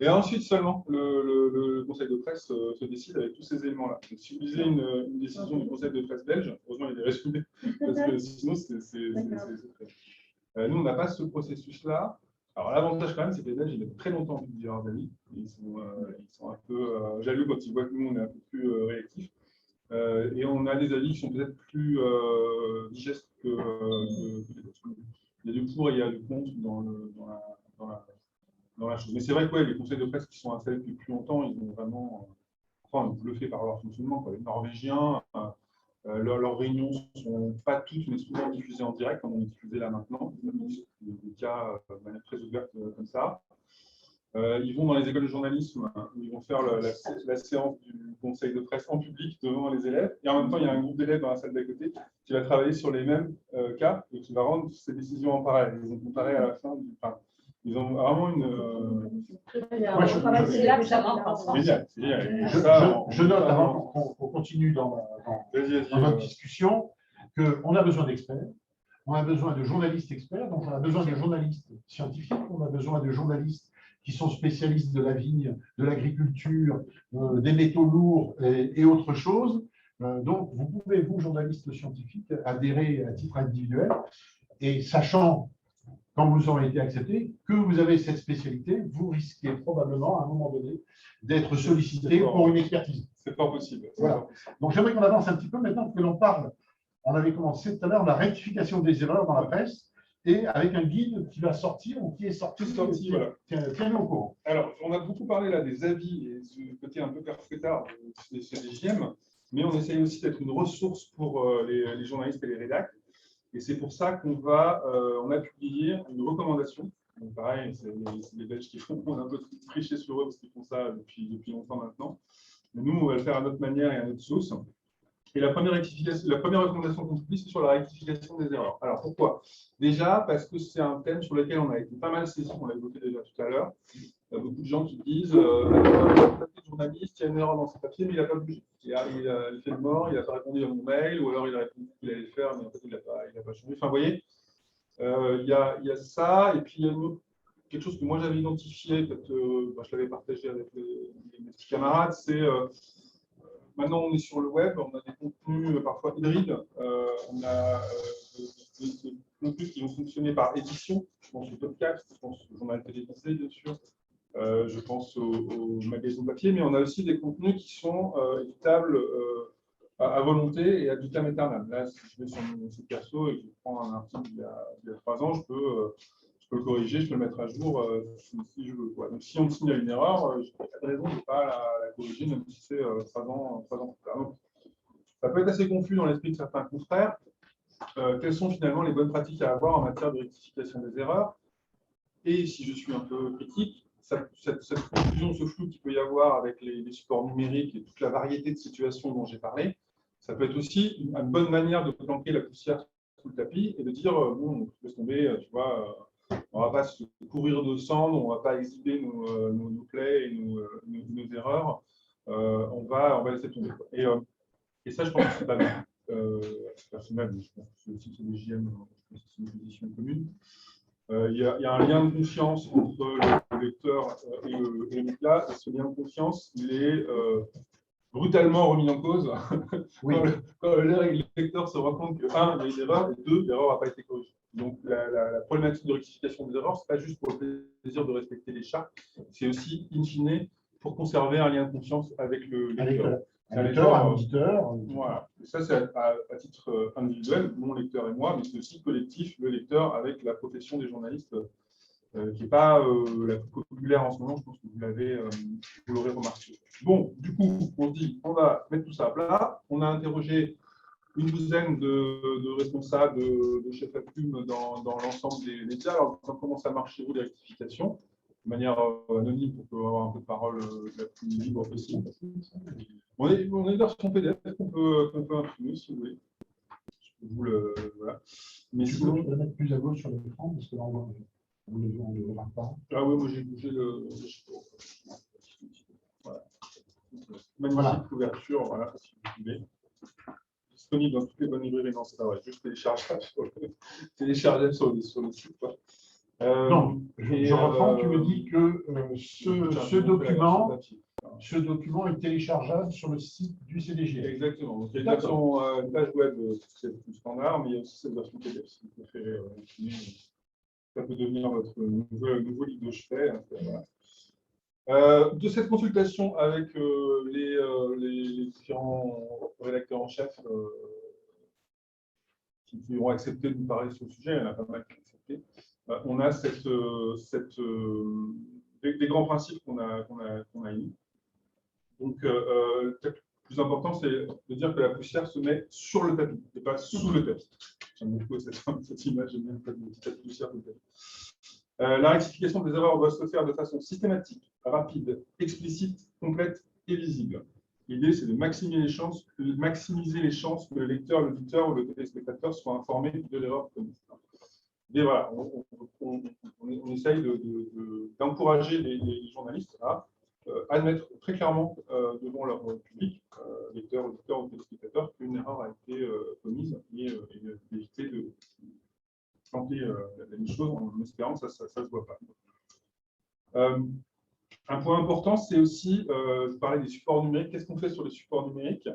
Et ensuite seulement, le conseil de presse se décide avec tous ces éléments-là. Si vous lisez une décision du conseil de presse belge, heureusement il est résumé, parce que sinon c'est très... nous, on n'a pas ce processus-là. Alors l'avantage quand même, c'est que les Belges, ils mettent très longtemps à publier leurs avis. Ils sont un peu jaloux quand ils voient que nous, on est un peu plus réactifs. Et on a des avis qui sont peut-être plus digestes que les Belges. Il y a du pour et il y a du contre dans la chose. Mais c'est vrai que ouais, les conseils de presse qui sont installés depuis plus longtemps, ils ont vraiment bluffé par leur fonctionnement. Les Norvégiens, leurs réunions ne sont pas toutes, mais souvent diffusées en direct, comme on est diffusé là maintenant. Des cas de manière très ouverte comme ça. Ils vont dans les écoles de journalisme, où ils vont faire la séance du conseil de presse en public devant les élèves. Et en même temps, il y a un groupe d'élèves dans la salle d'à côté qui va travailler sur les mêmes cas et qui va rendre ces décisions en parallèle. Ils vont comparer à la fin du. Ils ont vraiment une. C'est là que ça rentre. Génial. Je note, avant qu'on continue dans notre discussion, qu'on a besoin d'experts, on a besoin de journalistes experts, donc on a besoin de journalistes scientifiques, on a besoin de journalistes qui sont spécialistes de la vigne, de l'agriculture, des métaux lourds et autre chose. Donc, vous pouvez, vous, journalistes scientifiques, adhérer à titre individuel et sachant, quand vous aurez été accepté, que vous avez cette spécialité, vous risquez probablement, à un moment donné, d'être sollicité pour une expertise. C'est pas possible. Voilà. Donc, j'aimerais qu'on avance un petit peu maintenant que l'on parle. On avait commencé tout à l'heure la rectification des erreurs dans la presse et avec un guide qui va sortir ou qui est sorti. Voilà. Tiens-nous au courant. Alors, on a beaucoup parlé là des avis et ce côté un peu perfectard des JM, mais on essaye aussi d'être une ressource pour les journalistes et les rédacteurs. Et c'est pour ça qu'on on a publié une recommandation. Donc, pareil, c'est les Belges qui font, on a un peu triché sur eux parce qu'ils font ça depuis longtemps maintenant. Mais nous, on va le faire à notre manière et à notre sauce. Et la première recommandation qu'on publie, c'est sur la rectification des erreurs. Alors pourquoi? Déjà parce que c'est un thème sur lequel on a été pas mal saisi, on l'a évoqué déjà tout à l'heure. Il y a beaucoup de gens qui disent le journaliste, il y a une erreur dans ses papiers, mais il n'a pas bougé. Il fait le mort, il n'a pas répondu à mon mail, ou alors il a répondu qu'il allait le faire, mais en fait il n'a pas changé. Enfin, vous voyez, il y a ça, et puis il y a quelque chose que moi j'avais identifié, peut-être je l'avais partagé avec mes petits camarades, c'est maintenant on est sur le web, on a des contenus parfois hybrides, on a des contenus qui vont fonctionner par édition, je pense au podcast, je pense au journal télévisé bien sûr, je pense au magazine papier, mais on a aussi des contenus qui sont éditables à volonté et à vitam aeternam. Là, si je vais sur mon site perso et que je prends un article il y a 3 ans, je peux le corriger, je peux le mettre à jour si je veux. Donc, si on me signale une erreur, je n'ai pas de raison de ne pas la corriger, même si c'est 3 ans plus tard. Donc, ça peut être assez confus dans l'esprit de certains confrères. Quelles sont finalement les bonnes pratiques à avoir en matière de rectification des erreurs? Et si je suis un peu critique, cette confusion, ce flou qu'il peut y avoir avec les supports numériques et toute la variété de situations dont j'ai parlé, ça peut être aussi une bonne manière de planquer la poussière sous le tapis et de dire bon, laisse tomber, tu vois, on ne va pas se courir de cendres, on ne va pas exhiber nos plaies et nos erreurs, on va laisser tomber. Et ça, je pense que c'est pas bien. Personnellement, je pense que c'est des JM, c'est une position commune. Il y a un lien de confiance entre le lecteur et le média, et ce lien de confiance, il est brutalement remis en cause oui. quand le lecteur se rend compte que, 1, il y a une erreur, et 2, l'erreur n'a pas été corrigée. Donc, la problématique de rectification des erreurs, ce n'est pas juste pour le plaisir de respecter les chartes, c'est aussi, in fine, pour conserver un lien de confiance avec le lecteur. Un lecteur, un auditeur. Voilà. Et ça, c'est à titre individuel, mon lecteur et moi, mais c'est aussi collectif, le lecteur, avec la profession des journalistes, qui n'est pas la plus populaire en ce moment, je pense que vous l'aurez remarqué. Bon, du coup, on se dit, on va mettre tout ça à plat, on a interrogé une douzaine de responsables, de chefs à plume dans l'ensemble des médias. Alors, comment ça marche chez vous, les rectifications? De manière anonyme pour avoir un peu de parole la plus libre possible. On est une version PDF qu'on peut imprimer si vous voulez. Voilà. Mais sinon, je peux le mettre plus à gauche sur l'écran parce que là, on ne le verra pas. Ah oui, moi j'ai bougé le. Voilà. Magnifique Voilà. couverture, voilà, si vous voulez. Disponible dans toutes les bonnes librairies. Non, c'est pas vrai, juste téléchargeable sur le site. Donc, je reprends, tu me dis que ce document est téléchargeable sur le site du CDG. Exactement. Donc, il y a une version, une page web, c'est plus standard, mais il y a aussi cette version PDF, si vous préférez. Ça peut devenir votre nouveau livre de chevet. Voilà. De cette consultation avec les différents rédacteurs en chef qui ont accepté de nous parler sur le sujet, il y en a pas mal qui ont accepté. On a des grands principes qu'on a émis. Donc, peut-être le plus important, c'est de dire que la poussière se met sur le tapis et pas sous le tapis. J'aime beaucoup cette image, j'aime bien le petit tapis de poussière. La rectification des erreurs doit se faire de façon systématique, rapide, explicite, complète et visible. L'idée, c'est de maximiser les chances que le lecteur, l'auditeur ou le téléspectateur soit informé de l'erreur commise. Et voilà, on essaye d'encourager les journalistes à admettre très clairement devant leur public, lecteurs, auditeurs ou téléspectateurs, qu'une erreur a été commise et d'éviter de planter la même chose en espérant que ça ne se voit pas. Un point important, c'est aussi, je parlais des supports numériques. Qu'est-ce qu'on fait sur les supports numériques?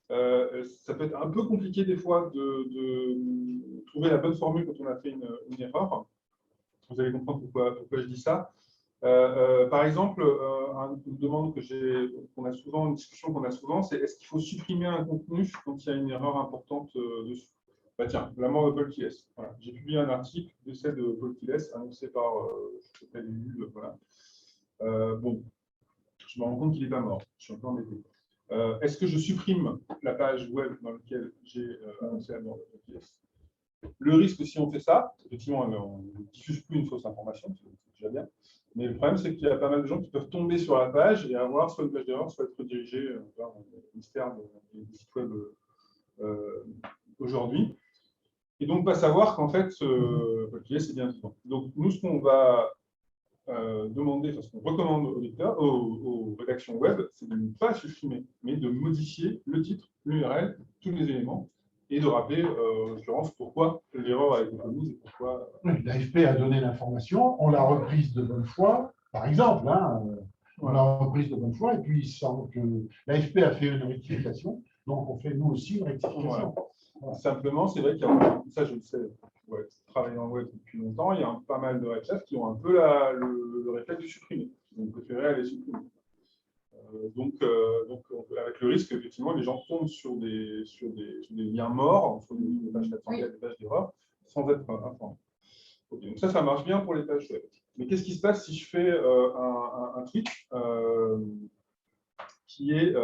Ça peut être un peu compliqué des fois de trouver la bonne formule quand on a fait une erreur. Vous allez comprendre pourquoi je dis ça. Par exemple, une demande qu'on a souvent, une discussion qu'on a souvent, c'est est-ce qu'il faut supprimer un contenu quand il y a une erreur importante dessus? Bah tiens, la mort de Paul Kiles. Voilà. J'ai publié un article, décès de Paul Kiles, annoncé par je sais pas, voilà. Bon, je me rends compte qu'il n'est pas mort. Je suis un peu embêté. Est-ce que je supprime la page web dans laquelle j'ai annoncé la mort de Paul Kiles? Le risque, si on fait ça, effectivement, on ne diffuse plus une fausse information, c'est déjà bien. Mais le problème, c'est qu'il y a pas mal de gens qui peuvent tomber sur la page et avoir soit une page d'erreur, soit être redirigés vers le mystère des sites web aujourd'hui. Et donc, pas savoir qu'en fait, Paul Kiles est bien vivant. Donc, nous, ce qu'on va demander, ce qu'on recommande aux lecteurs, aux rédactions web, c'est de ne pas supprimer, mais de modifier le titre, l'URL, tous les éléments, et de rappeler, en l'occurrence, pourquoi l'erreur a été commise et pourquoi. L'AFP a donné l'information, on l'a reprise de bonne foi, par exemple, on l'a reprise de bonne foi, et puis il semble que l'AFP a fait une rectification, donc on fait nous aussi une rectification. Voilà. Simplement, c'est vrai qu'il y a, ça je le sais, travailler en web depuis longtemps, il y a pas mal de rédacteurs qui ont un peu le réflexe de supprimer, ils ont préféré aller supprimer. Donc, avec le risque qu'effectivement les gens tombent sur des liens morts, sur des pages 400, des pages d'erreur, sans être informés. Okay, donc ça marche bien pour les pages web. Mais qu'est-ce qui se passe si je fais un tweet qui est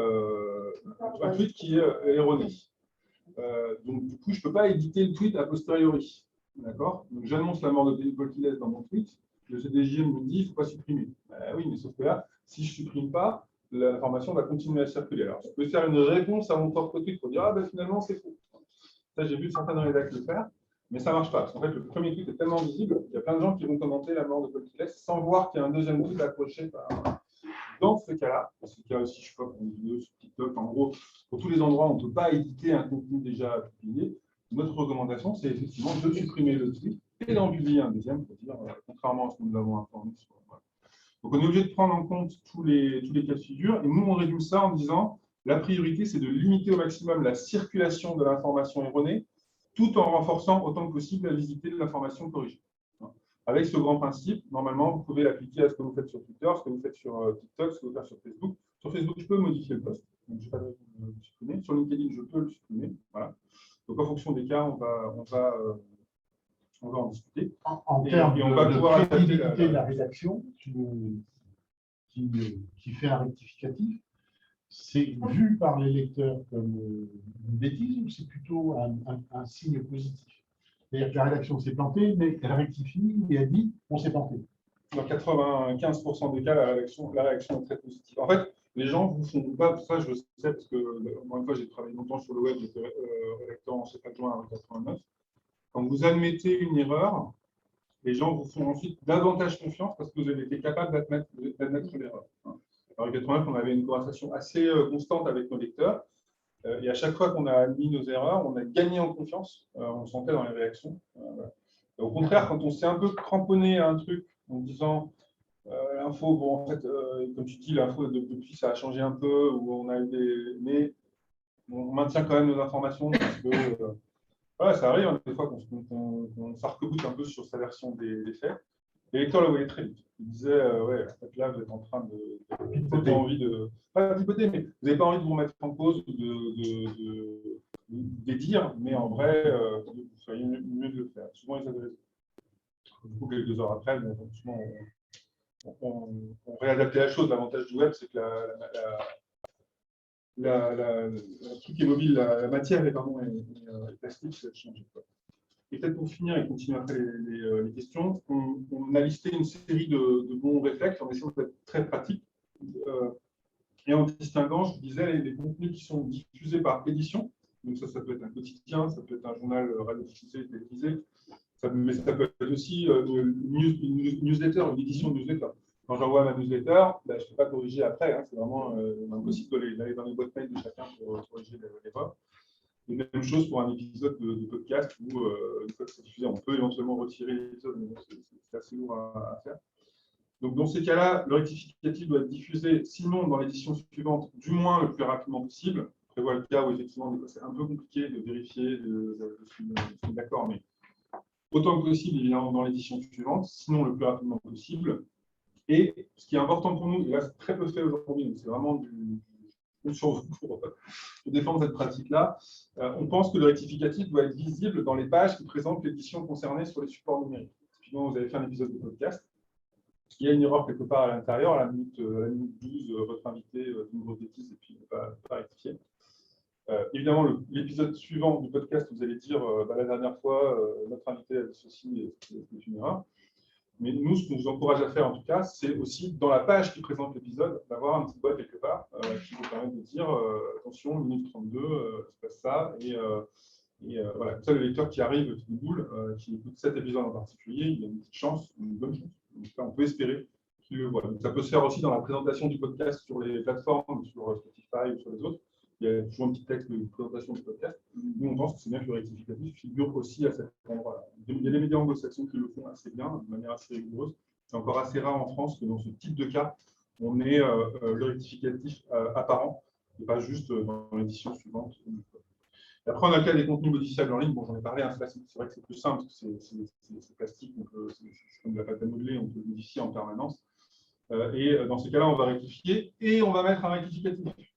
erroné? Donc, du coup, je ne peux pas éditer le tweet a posteriori. D'accord? Donc, j'annonce la mort de Paul Kiles dans mon tweet. Le CDJ me dit qu'il ne faut pas supprimer. Oui, mais sauf que là, si je ne supprime pas, l'information va continuer à circuler. Alors, je peux faire une réponse à mon propre tweet pour dire finalement, c'est faux. Ça, j'ai vu certains rédacteurs le faire, mais ça ne marche pas. Parce qu'en fait, le premier tweet est tellement visible, il y a plein de gens qui vont commenter la mort de Paul Kiles sans voir qu'il y a un deuxième tweet accroché par. Dans ce cas-là, parce qu'il y a aussi, je sais pas, pour une vidéo sur TikTok, en gros, pour tous les endroits où on ne peut pas éditer un contenu déjà publié, notre recommandation, c'est effectivement de supprimer le tweet et d'en publier un deuxième, pour dire, contrairement à ce que nous avons informé. Voilà. Donc, on est obligé de prendre en compte tous les cas de figure, et nous, on résume ça en disant, la priorité, c'est de limiter au maximum la circulation de l'information erronée, tout en renforçant autant que possible la visibilité de l'information corrigée. Avec ce grand principe, normalement, vous pouvez l'appliquer à ce que vous faites sur Twitter, ce que vous faites sur TikTok, ce que vous faites sur Facebook. Sur Facebook, je peux modifier le post, donc je n'ai pas de raison de le supprimer. Sur LinkedIn, je peux le supprimer. Voilà. Donc, en fonction des cas, on va en discuter. En termes de crédibilité de la rédaction qui fait un rectificatif, c'est vu par les lecteurs comme une bêtise ou c'est plutôt un signe positif? C'est-à-dire que la rédaction s'est plantée, mais elle rectifie et elle dit on s'est planté. Dans 95% des cas, la réaction est très positive. En fait, les gens vous font pas, ça je le sais parce que, encore une fois, j'ai travaillé longtemps sur le web, j'étais rédacteur en chef adjoint en 89. Quand vous admettez une erreur, les gens vous font ensuite davantage confiance parce que vous avez été capable d'admettre l'erreur. En 89, on avait une conversation assez constante avec nos lecteurs. Et à chaque fois qu'on a admis nos erreurs, on a gagné en confiance. On le sentait dans les réactions. Voilà. Au contraire, quand on s'est un peu cramponné à un truc en disant l'info, bon, en fait, comme tu dis, l'info depuis ça a changé un peu, ou on a eu des. Mais on maintient quand même nos informations parce que voilà, ça arrive hein, des fois qu'on s'arc-boute un peu sur sa version des faits. Les lecteurs le voyaient très vite. Ils disaient ouais, en fait, là, vous êtes en train de vous n'avez pas envie de. Pas pipoter, mais vous n'avez pas envie de vous remettre en cause ou de dire, mais en vrai, vous feriez mieux de le faire. Souvent, ils avaient raison. Du coup, quelques heures après, souvent, on réadaptait la chose. L'avantage du web, c'est que le truc est mobile, la matière est plastique, ça change. Et peut-être pour finir et continuer après les questions, on a listé une série de bons réflexes en essayant d'être très pratique. Et en distinguant, je vous disais, les contenus qui sont diffusés par édition. Donc ça peut être un quotidien, ça peut être un journal radio-diffusé, télévisé, mais ça peut être aussi une newsletter, une édition de newsletter. Quand j'envoie ma newsletter, ben, je ne peux pas corriger après. Hein, c'est vraiment impossible d'aller dans les boîtes mail de chacun pour corriger les voix. Et même chose pour un épisode de podcast où, une fois que c'est diffusé, on peut éventuellement retirer l'épisode, mais c'est assez lourd à faire. Donc, dans ces cas-là, le rectificatif doit être diffusé, sinon dans l'édition suivante, du moins le plus rapidement possible. Je prévois le cas où, effectivement, c'est un peu compliqué de vérifier, je suis d'accord, mais autant que possible, évidemment, dans l'édition suivante, sinon le plus rapidement possible. Et ce qui est important pour nous, et là, c'est très peu fait aujourd'hui, donc c'est vraiment sur vous pour défendre cette pratique-là, on pense que le rectificatif doit être visible dans les pages qui présentent l'édition concernée sur les supports numériques. Typiquement, vous avez fait un épisode de podcast. Il y a une erreur quelque part à l'intérieur, à la minute 12, votre invité dit une grosse bêtise et puis ne pas rectifier. Évidemment, l'épisode suivant du podcast, vous allez dire la dernière fois, notre invité a dit ceci et c'est une erreur. Mais nous, ce qu'on vous encourage à faire en tout cas, c'est aussi dans la page qui présente l'épisode, d'avoir un petit boîte quelque part qui vous permet de dire attention, minute 32, se passe ça. Et voilà, comme ça, le lecteur qui arrive, qui boule, qui écoute cet épisode en particulier, il a une petite chance, une bonne chance. Donc, on peut espérer qu'il le voit. Donc, ça peut se faire aussi dans la présentation du podcast sur les plateformes, sur Spotify ou sur les autres. Il y a toujours un petit texte de présentation du podcast. Nous, on pense que c'est bien que le rectificatif figure aussi à cet endroit-là. Il y a des médias anglo-saxons qui le font assez bien, de manière assez rigoureuse. C'est encore assez rare en France que dans ce type de cas, on ait le rectificatif apparent, et pas juste dans l'édition suivante. Et après, on a le cas des contenus modifiables en ligne. Bon, j'en ai parlé, hein, c'est vrai que c'est plus simple, parce que c'est plastique, donc c'est comme de la pâte à modeler, on peut le modifier en permanence. Et dans ces cas-là, on va rectifier et on va mettre un rectificatif.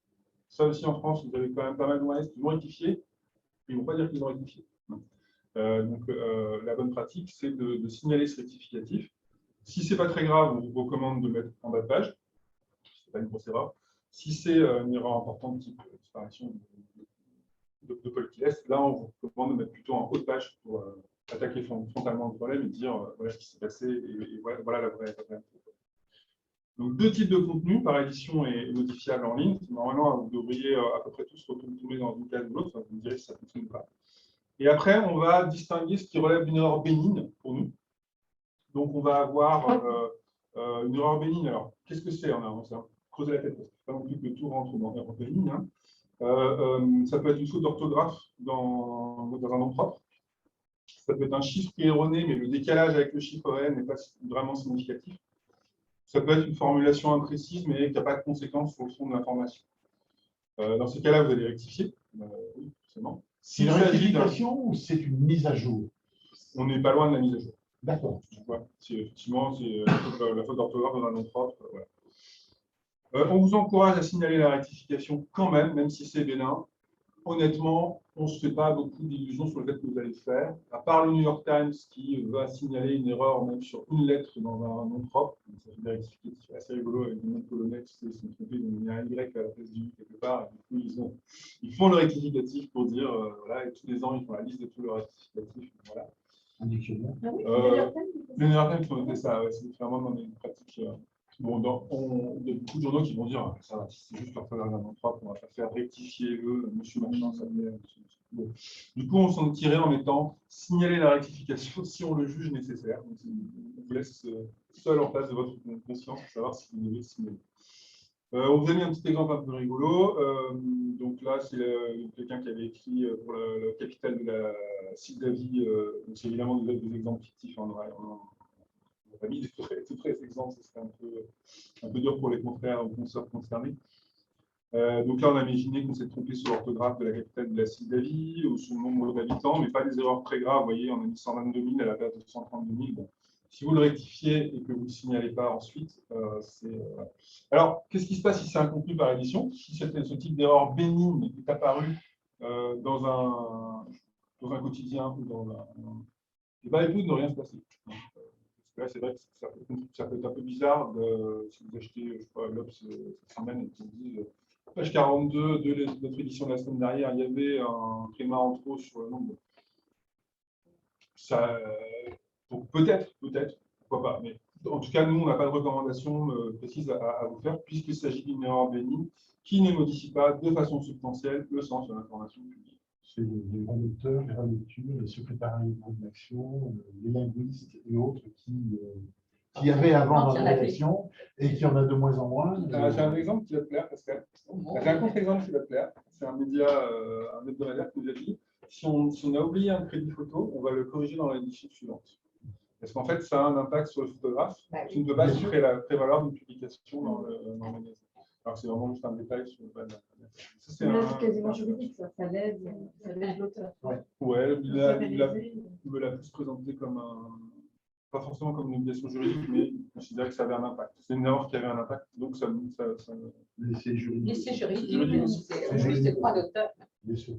Ça aussi, en France, vous avez quand même pas mal de journalistes qui vont rectifier, ils ne vont pas dire qu'ils ont rectifié. Donc, la bonne pratique, c'est de signaler ce rectificatif. Si ce n'est pas très grave, on vous recommande de le mettre en bas de page. Ce n'est pas une grosse erreur. Si c'est une erreur importante, type disparition de Paul Kiles, là, on vous recommande de mettre plutôt en haut de page pour attaquer frontalement le problème et dire voilà ce qui s'est passé et voilà la vraie info. Donc, deux types de contenus, par édition et modifiable en ligne. Normalement, vous devriez à peu près tous retomber dans une case ou l'autre. Vous me direz si ça fonctionne ou pas. Et après, on va distinguer ce qui relève d'une erreur bénigne pour nous. Donc, on va avoir une erreur bénigne. Alors, qu'est-ce que c'est? On s'est creusé la tête parce qu'il ne faut pas non plus que tout rentre dans l'erreur bénigne. Hein. Ça peut être une faute d'orthographe dans un nom propre. Ça peut être un chiffre qui est erroné, mais le décalage avec le chiffre réel n'est pas vraiment significatif. Ça peut être une formulation imprécise, mais qui n'a pas de conséquences sur le fond de l'information. Dans ces cas-là, vous allez rectifier. Oui, forcément. C'est une rectification ou c'est une mise à jour? On n'est pas loin de la mise à jour. D'accord. Effectivement, c'est la faute d'orthographe dans un nom propre. Voilà. On vous encourage à signaler la rectification quand même si c'est bénin. Honnêtement, on ne se fait pas beaucoup d'illusions sur le fait que vous allez le faire, à part le New York Times qui va signaler une erreur même sur une lettre dans un nom propre. Ça fait des rectificatifs assez rigolo avec des noms polonais, tu sais, ils sont trompés, donc il y a un Y à la place du U quelque part, et du coup, ils font le rectificatif pour dire, voilà, et tous les ans, ils font la liste de tous leurs rectificatifs. Voilà. Un dictionnaire. Ah oui, Le New York Times, on fait ça, ouais, c'est vraiment dans les pratiques. Bon, il y a beaucoup de journaux qui vont dire ah, ça va, c'est juste l'orthographe d'un nom propre, on va pas faire rectifier monsieur machin, ça met. Bon. Du coup, on s'en est tiré en mettant signaler la rectification si on le juge nécessaire. Donc, on vous laisse seul en face de votre conscience pour savoir si vous devez signaler. On vous a mis un petit exemple un peu rigolo. Donc là, c'est quelqu'un qui avait écrit pour le capital de la Sildavie. C'est évidemment des exemples fictifs. On n'a pas mis des vrais exemples, ce serait un peu dur pour les confrères ou consoeurs concernés. Donc là, on a imaginé qu'on s'est trompé sur l'orthographe de la capitale de la Sildavie ou sur le nombre d'habitants, mais pas des erreurs très graves. Vous voyez, on a mis 122 000 à la place de 132 000. Bon. Si vous le rectifiez et que vous ne le signalez pas ensuite, c'est... Alors, qu'est-ce qui se passe si c'est un contenu par édition? Si ce type d'erreur bénigne est apparu dans un quotidien ou dans un... Eh bien, il ne rien se passer. Là, c'est vrai que ça peut être un peu bizarre si vous achetez, je sais pas, l'Obs cette semaine et que vous dites page 42 de notre édition de la semaine dernière, il y avait un tréma en trop sur le nombre. Ça, peut-être, pourquoi pas. Mais en tout cas, nous, on n'a pas de recommandation précise à vous faire puisqu'il s'agit d'une erreur bénigne qui ne modifie pas de façon substantielle le sens de l'information publique. C'est les relecteurs, les relectures, les secrétariats de l'action, les linguistes et autres qui avaient avant dans la rédaction et qui en a de moins en moins. J'ai un exemple qui va te plaire, Pascal. J'ai un contre-exemple qui va te plaire. C'est un média, un hebdomadaire qui nous a dit si on a oublié un crédit photo, on va le corriger dans l'édition suivante. Parce qu'en fait, ça a un impact sur le photographe qui ne peut pas prévaloir d'une publication dans le magazine. Alors, c'est vraiment juste un détail sur le bas. C'est quasiment juridique, ça l'aide l'auteur. Ouais, il me l'a plus présenté comme pas forcément comme une obligation juridique, mais je considère que ça avait un impact. C'est une erreur qui avait un impact, donc ça l'essai juridique. L'essai juridique, c'est le droit d'auteur. Bien sûr.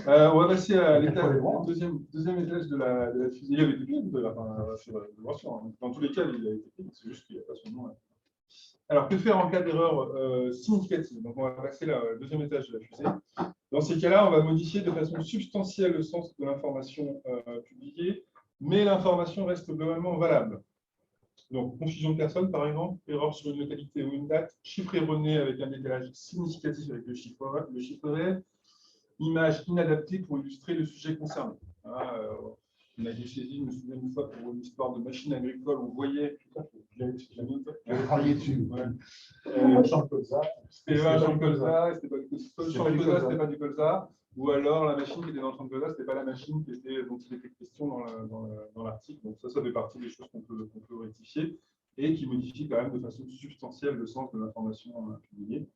On va passer à deuxième étage de la fusée. Il avait été payé de la dans tous les cas, il a été payé, c'est juste qu'il n'y a pas son nom. Alors, que faire en cas d'erreur significative? Donc, on va passer au deuxième étage de la fusée. Dans ces cas-là, on va modifier de façon substantielle le sens de l'information publiée, mais l'information reste globalement valable. Donc, confusion de personnes, par exemple, erreur sur une localité ou une date, chiffre erroné avec un décalage significatif avec le chiffre réel, image inadaptée pour illustrer le sujet concerné. On a été saisi, je me souviens une fois, pour une histoire de machine agricole, on voyait, Je travaillais dessus. Champ de colza. C'était pas du colza, c'était pas du colza, ou alors la machine qui était dans le champ de colza, c'était pas la machine dont il était question dans l'article. Donc ça fait partie des choses qu'on peut rectifier et qui modifient quand même de façon substantielle le sens de l'information publiée.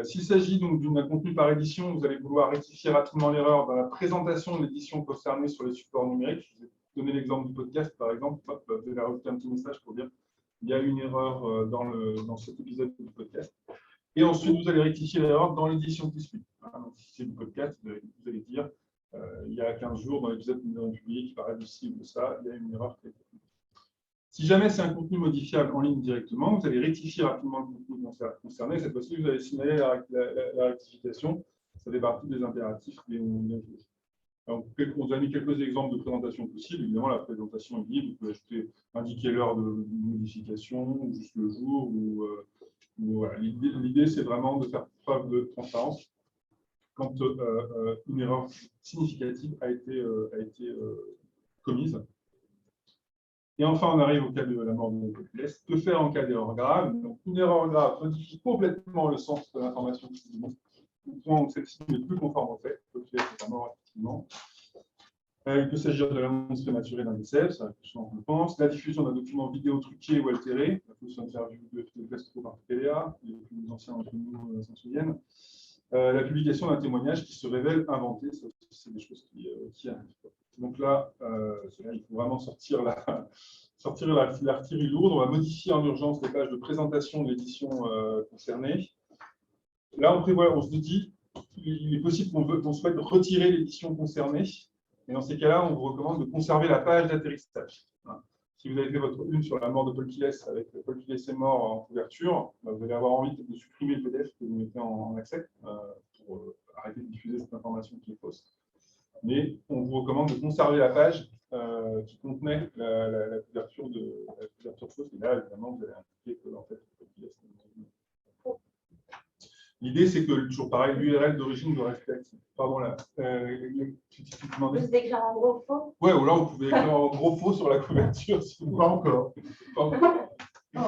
S'il s'agit donc d'un contenu par édition, vous allez vouloir rectifier rapidement l'erreur dans la présentation de l'édition concernée sur les supports numériques. Je vous ai donné l'exemple du podcast, par exemple. Vous allez rajouter un petit message pour dire qu'il y a une erreur dans cet épisode du podcast. Et ensuite, vous allez rectifier l'erreur dans l'édition qui suit. Si c'est du podcast, vous allez dire il y a 15 jours, dans l'épisode que nous avons publié, qui paraît de ci ou de ça, il y a une erreur qui a été faite. Si jamais c'est un contenu modifiable en ligne directement, vous allez rectifier rapidement le contenu concerné. Cette fois-ci, vous allez signaler la rectification. Ça fait partie des impératifs. On vous a mis quelques exemples de présentation possibles. Évidemment, la présentation est libre. Vous pouvez indiquer l'heure de modification, ou juste le jour. Voilà. L'idée, c'est vraiment de faire preuve de transparence quand une erreur significative a été commise. Et enfin, on arrive au cas de la mort de Copyless. Que faire en cas d'erreur grave? Donc, une erreur grave modifie complètement le sens de l'information. Au point où celle-ci n'est plus conforme au fait. Copyless est mort, effectivement. Il peut s'agir de l'annonce prématurée d'un décès, c'est la question qu'on pense. La diffusion d'un document vidéo truqué ou altéré, la fausse interview de Castro par PDA, les plus anciens d'entre nous s'en souviennent. La publication d'un témoignage qui se révèle inventé, c'est des choses qui arrivent. Donc là, il faut vraiment sortir l'artillerie lourde. On va modifier en urgence les pages de présentation de l'édition concernée. Là, on se dit, il est possible qu'on souhaite retirer l'édition concernée. Et dans ces cas-là, on vous recommande de conserver la page d'atterrissage. Si vous avez fait votre une sur la mort de Paul Quilles, avec Paul Quilles est mort en couverture, vous allez avoir envie de supprimer le PDF que vous mettez en accès pour arrêter de diffuser cette information qui est fausse. Mais on vous recommande de conserver la page qui contenait la couverture fausse. Et là, évidemment, vous allez indiquer que en fait, Paul Quilles est mort. L'idée, c'est que, toujours pareil, l'URL d'origine doit rester active. Pardon, là. Tu demandais. Vous écrire en gros faux. Ouais, ou là, vous pouvez écrire en gros faux sur la couverture. Si vous... Pas encore. Pas encore. Oh,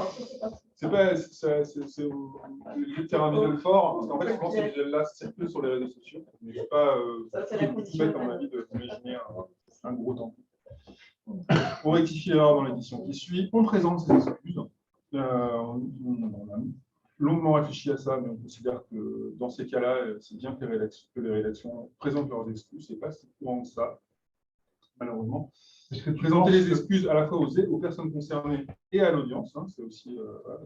C'est le terrain visuel fort, parce qu'en fait, je pense que ce visuel-là circule sur les réseaux sociaux. Mais je ne sais pas tout mettre dans ma vie d'imaginer un gros temps. Pour rectifier l'erreur dans l'édition qui suit, on présente ces excuses. On a longuement réfléchi à ça, mais on considère que dans ces cas-là, c'est bien que les rédactions présentent leurs excuses. Ce n'est pas si courant que ça, malheureusement. Présenter les excuses à la fois aux personnes concernées et à l'audience. C'est aussi à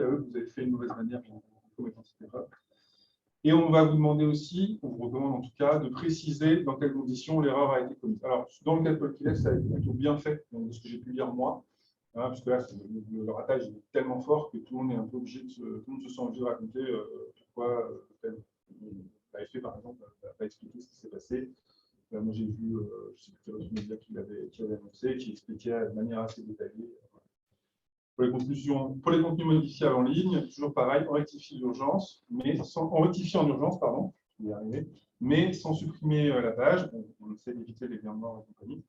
eux que vous avez fait une mauvaise manière en commettant cette erreur. Et on va vous demander aussi, on vous recommande en tout cas, de préciser dans quelles conditions l'erreur a été commise. Alors, dans le cas de Paul Quilles, ça a été plutôt bien fait, de ce que j'ai pu lire moi. Parce que là, le ratage est tellement fort que tout le monde est un peu obligé tout le monde se sent obligé de raconter pourquoi l'AFP, par exemple, n'a pas expliqué ce qui s'est passé. Moi, j'ai vu, je ne sais plus quel autre média qui l'avait annoncé, qui expliquait de manière assez détaillée. Pour les contenus modifiables en ligne, toujours pareil, on rectifie l'urgence, on rectifie en urgence, pardon, je vais y arriver, mais sans supprimer la page. On essaie d'éviter les liens morts et compagnie.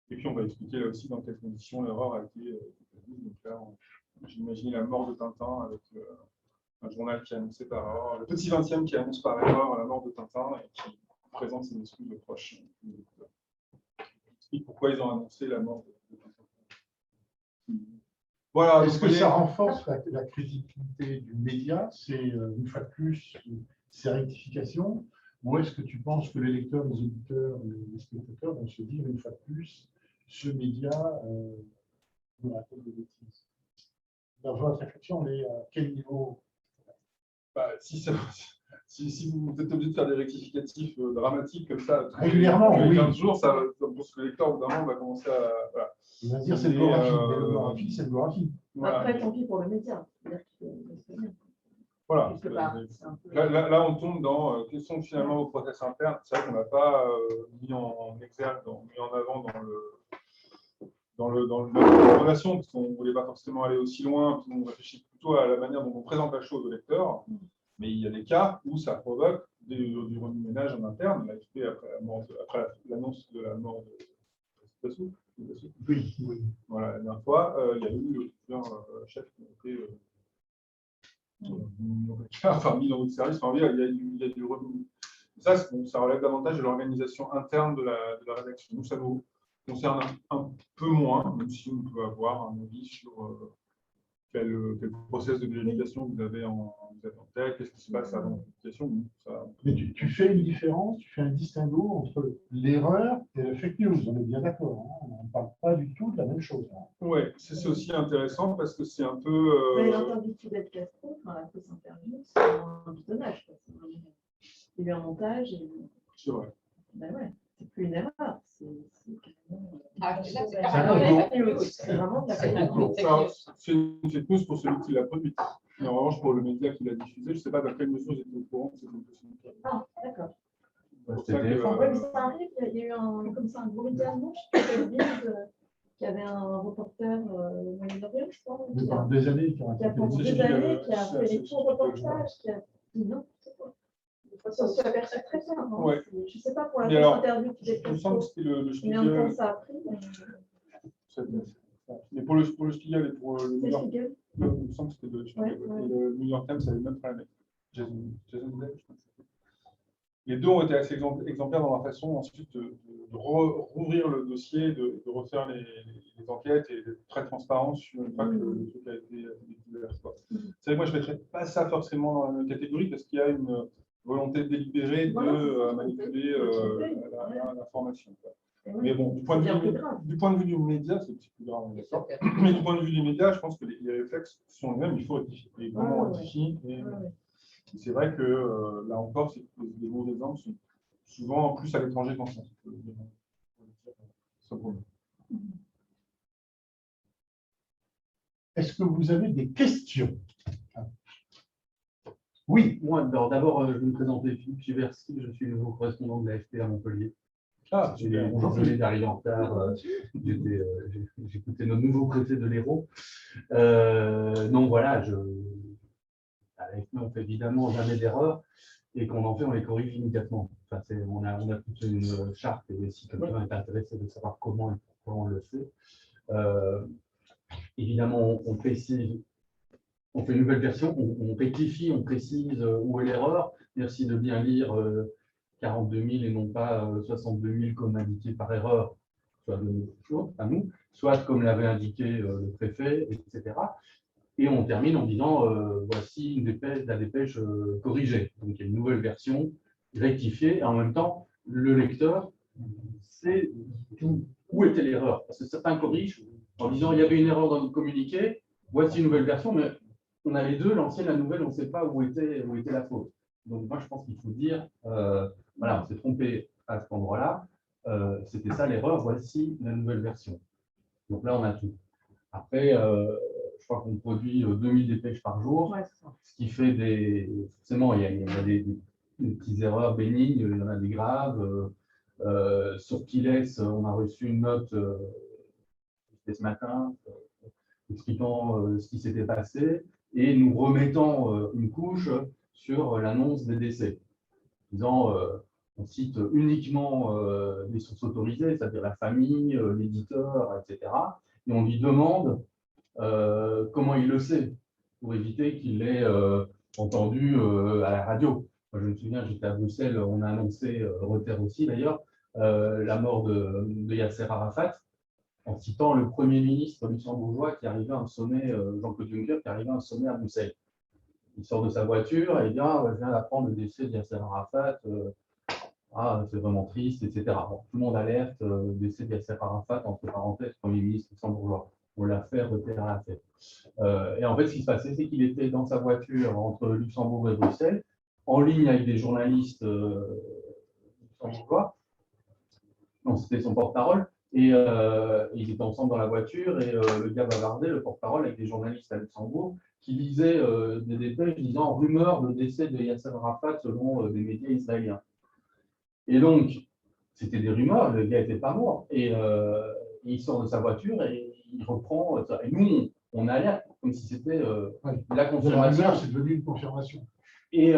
Et puis, on va expliquer là aussi dans quelles conditions l'erreur a été établie. Donc là, j'imagine la mort de Tintin avec un journal qui a annoncé par erreur, le petit 20e qui annonce par erreur la mort de Tintin et qui présente ses excuses de proches. Explique pourquoi ils ont annoncé la mort de Tintin. Voilà. Est-ce que ça renforce la crédibilité du média? C'est une fois de plus ces rectifications? Ou est-ce que tu penses que les lecteurs, les auditeurs, les spectateurs vont se dire une fois de plus, ce média nous raconte des bêtises? Dans votre réflexion, on est à quel niveau? Si vous êtes obligé de faire des rectificatifs dramatiques comme ça, régulièrement, tous les oui. 15 jours, ça, pour ce que le lecteur, au bout d'un moment, va commencer à. Voilà. Il va dire c'est de l'autobiographie, mais l'autobiographie, c'est de l'autobiographie. Voilà. Après, tant pis pour le média. Voilà. Là, on tombe dans quels sont finalement vos process internes. C'est vrai qu'on n'a pas mis en exergue, mis en avant dans le relation, parce qu'on ne voulait pas forcément aller aussi loin, puis on réfléchit plutôt à la manière dont on présente la chose au lecteur. Mais il y a des cas où ça provoque du remue-ménage en interne. Après l'annonce de la mort de Tassou. Oui. Voilà, la dernière fois, il y a eu plusieurs chefs qui ont été mis dans votre service. Enfin, il y a du remue. Ça relève davantage de l'organisation interne de la rédaction. Nous, ça nous concerne un peu moins, même si on peut avoir un avis sur quel process de vérification vous avez en tête, qu'est-ce qui se passe avant la publication. Mais tu fais une différence, tu fais un distinguo entre l'erreur et le fake news, on est bien d'accord. On ne parle pas du tout de la même chose. Oui, c'est aussi intéressant parce que c'est un peu. L'interview de Fidel Castro, la fausse interview, c'est un pitonnage. Il y a eu un montage. C'est vrai. Ben ouais, c'est plus une erreur. C'est vraiment de la fake news. C'est une fake news pour celui qui l'a produite. Mais en revanche, pour le média qui l'a diffusé, je ne sais pas dans quelle mesure j'étais au courant que c'était une possibilité. Ah, d'accord. C'est ça ça arrive, il y a eu un gros média allemand, je sais pas, qui avait un reporter au Moyen-Orient, je crois. Pendant des années, qui a pendant des années, qui a fait les tours reportages, qui a dit non, c'est quoi. Ça se aperçut très bien. Ouais. Je ne sais pas pour la fausse interview qui il me semble que c'était le combien de temps ça a pris. Mais pour le Spiegel et pour le New York, Spiegel. il me semble que c'était le Spiegel. Ouais. Et le New York Times, ça avait même pas la même. Jason Day, je crois. Les deux ont été assez exemplaires dans la façon ensuite de rouvrir le dossier, de refaire les enquêtes et d'être très transparent sur une fois que le truc a été découvert. C'est vrai que moi, je ne mettrais pas ça forcément dans la même catégorie parce qu'il y a une volonté délibérée de manipuler l'information. Mais bon, du point de vue du média, c'est plus grave, d'accord. Mais du point de vue des médias, je pense que les réflexes sont les mêmes, il faut rectifier. Et comment on rectifie C'est vrai que là encore, les lourds exemples sont souvent plus à l'étranger qu'en France. Est-ce que vous avez des questions? Oui. Moi, d'abord, je vais me présenter, Philippe Chiverski, je suis le nouveau correspondant de l'AFP à Montpellier. Ah, Bonjour. Désolé d'arriver en retard, j'écoutais notre nouveau côté de l'Hérault. Non, voilà, avec nous, on fait évidemment jamais d'erreur, et qu'on en fait, on les corrige immédiatement. Enfin, on a toute une charte, et si quelqu'un est intéressé de savoir comment et pourquoi on le fait. Évidemment, on précise, on fait une nouvelle version, on rectifie, on précise où est l'erreur. Merci de bien lire 42 000 et non pas 62 000 comme indiqué par erreur, soit de à nous, soit comme l'avait indiqué le préfet, etc. Et on termine en disant voici la dépêche corrigée. Donc il y a une nouvelle version rectifiée, et en même temps, le lecteur sait où était l'erreur. Parce que certains corrigent en disant il y avait une erreur dans notre communiqué, voici une nouvelle version, mais on a les deux, l'ancienne et la nouvelle, on ne sait pas où était la faute. Donc moi je pense qu'il faut dire, voilà, on s'est trompé à cet endroit-là, c'était ça l'erreur, voici la nouvelle version. Donc là on a tout. Après, je crois qu'on produit 2000 dépêches par jour, ce qui fait forcément, il y a des petites erreurs bénignes, il y en a des graves. Sur Piles, on a reçu une note ce matin expliquant ce qui s'était passé et nous remettant une couche sur l'annonce des décès, disant on cite uniquement les sources autorisées, c'est-à-dire la famille, l'éditeur, etc. Et on lui demande comment il le sait, pour éviter qu'il l'ait entendu à la radio. Moi, je me souviens, j'étais à Bruxelles, on a annoncé, Reuters aussi d'ailleurs, la mort de Yasser Arafat, en citant le Premier ministre luxembourgeois qui arrivait à un sommet, Jean-Claude Juncker, qui arrivait à un sommet à Bruxelles. Il sort de sa voiture et il dit ah, je viens d'apprendre le décès de Yasser Arafat, c'est vraiment triste, etc. Bon, tout le monde alerte, décès de Yasser Arafat, entre parenthèses, Premier ministre luxembourgeois. On l'a fait, Reuters l'a fait. Et en fait, ce qui se passait, c'est qu'il était dans sa voiture entre Luxembourg et Bruxelles, en ligne avec des journalistes luxembourgeois. Non, c'était son porte-parole. Et ils étaient ensemble dans la voiture et le gars bavardait, le porte-parole, avec des journalistes à Luxembourg, qui lisaient des dépêches disant rumeur de décès de Yasser Arafat selon des médias israéliens. Et donc, c'était des rumeurs, le gars n'était pas mort. Et il sort de sa voiture et il reprend. Et nous, on alerte comme si c'était la confirmation. C'est devenu une confirmation. Et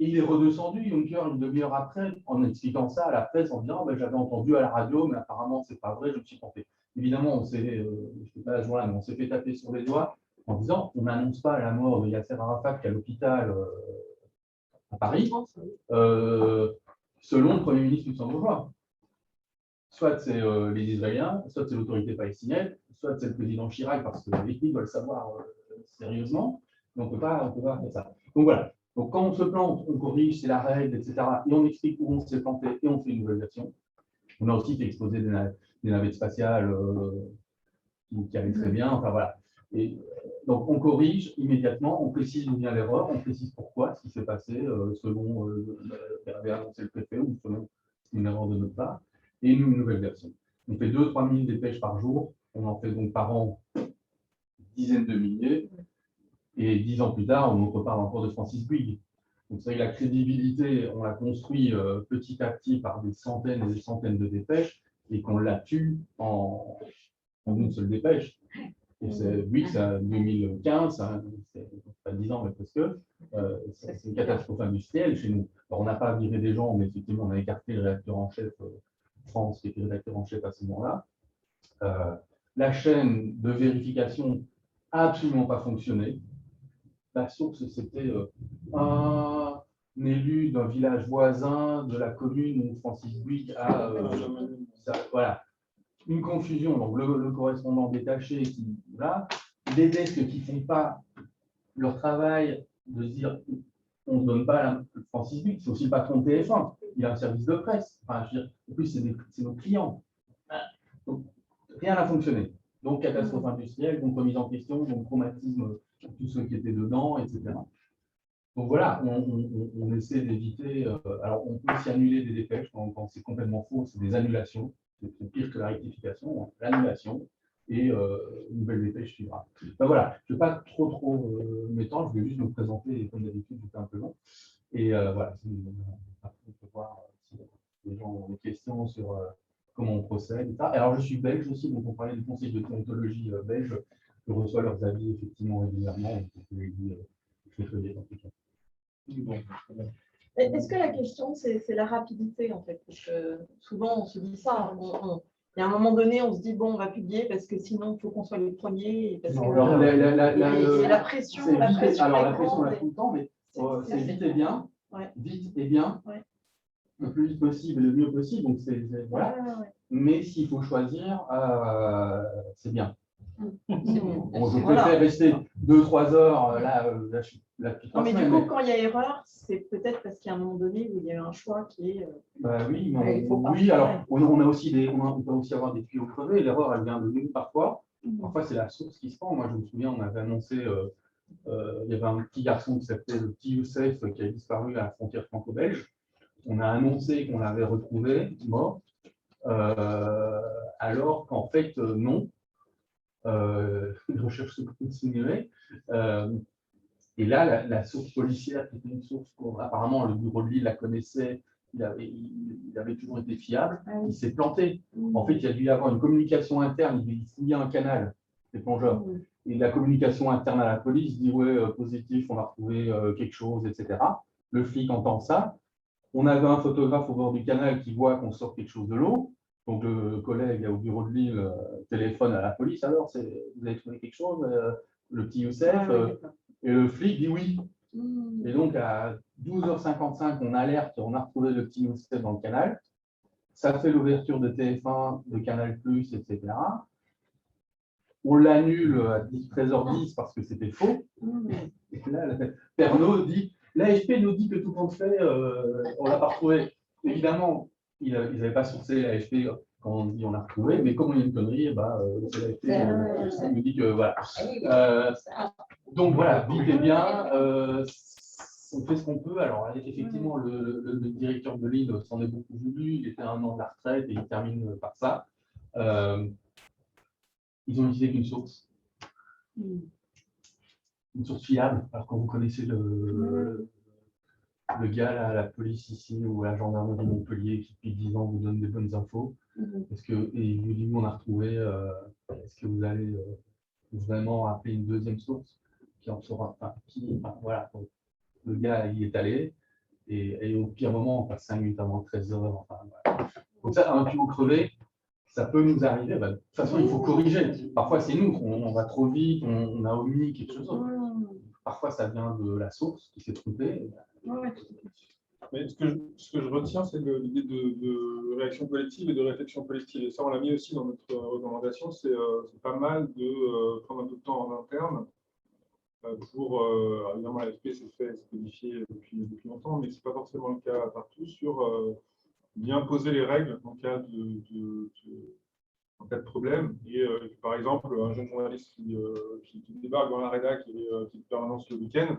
il est redescendu, Juncker, une demi-heure après, en expliquant ça à la presse, en disant j'avais entendu à la radio, mais apparemment, ce n'est pas vrai, je me suis trompé. Évidemment, je ne sais pas à ce jour-là, mais on s'est fait taper sur les doigts en disant on n'annonce pas la mort de Yasser Arafat qui est à l'hôpital à Paris, selon le Premier ministre luxembourgeois. Soit c'est les Israéliens, soit c'est l'autorité palestinienne, soit c'est le président Chirac, parce que les pays doivent le savoir sérieusement, mais on ne peut pas faire ça. Donc voilà. Donc, quand on se plante, on corrige, c'est la règle, etc. Et on explique où on s'est planté et on fait une nouvelle version. On a aussi fait exposer des navettes spatiales qui allaient très bien. Enfin, voilà. Et, donc, on corrige immédiatement, on précise d'où vient l'erreur, on précise pourquoi, ce qui s'est passé selon avait annoncé le préfet ou selon une erreur de notre part, et une nouvelle version. On fait 2-3 000 dépêches par jour. On en fait donc par an dizaines de milliers. Et 10 ans plus tard, on nous reparle encore de Francis Bouygues. Donc, c'est la crédibilité, on l'a construit petit à petit par des centaines et des centaines de dépêches et qu'on la tue en une seule dépêche. Et c'est Bouygues, c'est 2015, c'est pas 10 ans, mais presque. C'est une catastrophe industrielle chez nous. Alors, on n'a pas viré des gens, mais effectivement, on a écarté le rédacteur en chef France, qui était rédacteur en chef à ce moment-là. La chaîne de vérification n'a absolument pas fonctionné. La source, c'était un élu d'un village voisin de la commune où Francis Bouygues a. Voilà, une confusion. Donc, le correspondant détaché, des desks qui ne font pas leur travail de se dire on ne donne pas Francis Bouygues, c'est aussi le patron de TF1, il a un service de presse. Enfin, je veux dire, en plus, c'est nos clients. Donc, rien n'a fonctionné. Donc, catastrophe industrielle, donc remise en question, donc traumatisme tous ceux qui étaient dedans, etc. Donc voilà, on essaie d'éviter. Alors, on peut aussi annuler des dépêches quand c'est complètement faux, c'est des annulations. C'est pire que la rectification, hein, l'annulation et une nouvelle dépêche suivra. Ben voilà, je ne vais pas trop m'étendre, je vais juste me présenter, comme d'habitude, j'étais un peu long. Et voilà, on peut voir si les gens ont des questions sur comment on procède. Et alors, je suis belge aussi, donc on parlait du conseil de déontologie belge. Je reçois leurs avis effectivement régulièrement. Donc, je fais feuiller dans tout cas. Bon, Est-ce que la question, c'est la rapidité, en fait? Parce que souvent, on se dit ça. Il y a un moment donné, on se dit, bon, on va publier parce que sinon, il faut qu'on soit les premiers. Et parce que, Alors, la pression, la pression est là grande. tout le temps, mais c'est vite et bien. Ouais. Vite et bien. Ouais. Le plus vite possible, le mieux possible. Donc, voilà. Ouais. Mais s'il faut choisir, c'est bien. Bon, je Voilà. préfère rester 2-3 heures là depuis Non, 3 mais semaines. du coup, quand il y a erreur, c'est peut-être parce qu'il y a un moment donné où il y a eu un choix qui est. Bah oui, Ouais, il faut pas. oui, alors on a aussi on peut aussi avoir des tuyaux crevés. L'erreur, elle vient de nous parfois. Parfois, c'est la source qui se prend. Moi, je me souviens, on avait annoncé, il y avait un petit garçon qui s'appelait le petit Youssef qui a disparu à la frontière franco-belge. On a annoncé qu'on l'avait retrouvé mort, alors qu'en fait, non. Les recherches se continuaient. Et là, la source policière, qui était une source apparemment le bureau de Lille la connaissait, il avait toujours été fiable, il s'est planté. En fait, il y a dû y avoir une communication interne, il fouillait un canal, les plongeurs. Et la communication interne à la police dit ouais, positif, on a retrouvé quelque chose, etc. Le flic entend ça. On avait un photographe au bord du canal qui voit qu'on sort quelque chose de l'eau. Donc le collègue au bureau de Lille téléphone à la police. Alors, vous avez trouvé quelque chose, le petit Youssef et le flic dit oui. Et donc à 12h55, on alerte, on a retrouvé le petit Youssef dans le canal. Ça fait l'ouverture de TF1, de Canal+, etc. On l'annule à 13h10 parce que c'était faux. Et là, Pernod dit l'AFP nous dit que tout compte fait, on ne l'a pas retrouvé. Évidemment, ils n'avaient pas sourcé l'AFP quand on dit on l'a retrouvé, mais comme il y a une connerie, c'est l'AFP qui nous dit que voilà. Donc voilà, vite et bien, on fait ce qu'on peut. Alors effectivement, le directeur de Lille s'en est beaucoup voulu, il était à 1 an de la retraite et il termine par ça. Ils ont utilisé qu'une source. Une source fiable, alors quand vous connaissez le gars là, à la police ici ou à la gendarmerie de Montpellier qui depuis 10 ans vous donne des bonnes infos, et il vous dit où on a retrouvé, est-ce que vous allez vraiment appeler une deuxième source qui en saura, voilà, donc, le gars il est allé et au pire moment on passe 5 minutes avant 13h, voilà. Donc ça, un tuyau crevé, ça peut nous arriver. De toute façon, il faut corriger. Parfois, c'est nous, on va trop vite, on a omis quelque chose d'autre. Parfois, ça vient de la source qui s'est trompée. Mais ce que je retiens, c'est l'idée de réaction collective et de réflexion collective. Et ça, on l'a mis aussi dans notre recommandation. C'est pas mal de prendre un peu de temps en interne pour, évidemment, l'AFP, c'est codifié depuis longtemps, mais ce n'est pas forcément le cas partout, sur bien poser les règles en cas de problème. Et par exemple, un jeune journaliste qui débarque dans la rédac, qui est permanence le week-end,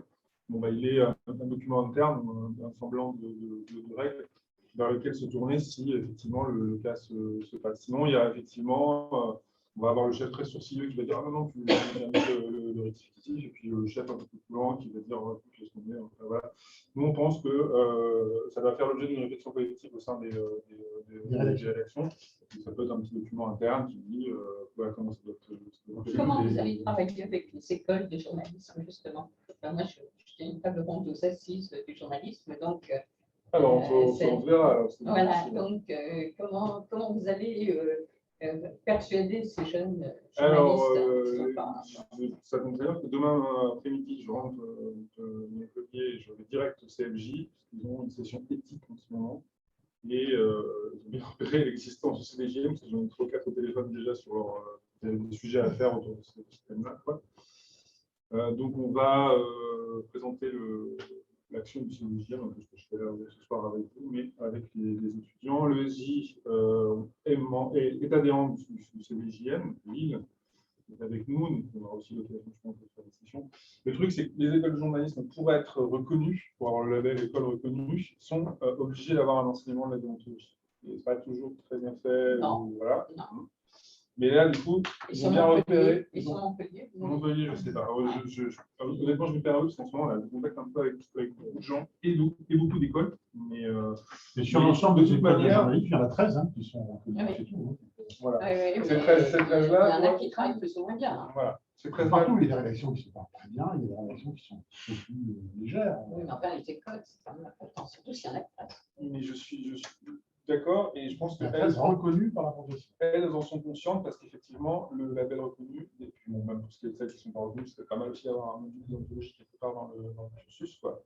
il est un document interne, un semblant de règles vers lequel se tourner si effectivement le cas se passe. Sinon, il y a effectivement, on va avoir le chef très sourcilleux qui va dire ah non, tu as mis le rectificatif, et puis le chef un peu plus lent qui va dire laisse tomber. Enfin, voilà. Nous, on pense que ça va faire l'objet d'une réflexion collective au sein des rédactions. Ça peut être un petit document interne qui dit voilà, comment ça doit être. Comment vous allez travailler avec les écoles de journalisme, justement? Moi, je suis une table ronde aux assises du journalisme, donc. Alors, on se verra. Voilà, donc comment vous allez persuader ces jeunes journalistes? Alors, ça tombe bien que demain après-midi, je rentre de Montpellier et je vais direct au CFJ, parce qu'ils ont une session éthique en ce moment. Et ils ont bien repéré l'existence du CDGM, parce que j'en ai 3 ou 4 au téléphone déjà sur des sujets à faire autour de ce système-là. Donc, on va présenter l'action du CDGM, un peu ce que je fais là ce soir avec vous, mais avec les étudiants. Le SJ est adhérent du CDJM, Lille. avec nous, donc on aura aussi l'occasion, je pense, de faire des sessions. Le truc, c'est que les écoles de journalisme, pour être reconnues, pour avoir le label école reconnue, sont obligées d'avoir un enseignement de la déontologie. Et c'est pas toujours très bien fait. Non. Ou, voilà. Non. Mais là, du coup, ils ont bien repéré. Ils sont Montpellier. Montpellier, je ne sais pas. Honnêtement, je me perds parce qu'en ce moment, on a des contacts un peu avec beaucoup de gens et beaucoup d'écoles. Mais sur l'ensemble de des toute écoles de manière, journalisme, il y en a 13 qui sont Ah oui. c'est tout. voilà. Oui, Cette thèse-là, il y en a qui travaillent plus ou moins bien. Hein. voilà. C'est très Partout, il y a des rédactions qui se parlent très bien, il y a des rédactions qui sont plus légères. Oui, mais enfin, les écoles, c'est quand même important, surtout s'il y en a 13. Mais je suis d'accord et je pense Il y a qu'elles 13 reconnus par la profession. elles en sont conscientes parce qu'effectivement, le label reconnu, et puis bon, même pour ce qui est de celles qui ne sont pas reconnues, c'est pas mal aussi d'avoir un module déontologique quelque part dans le cursus, quoi.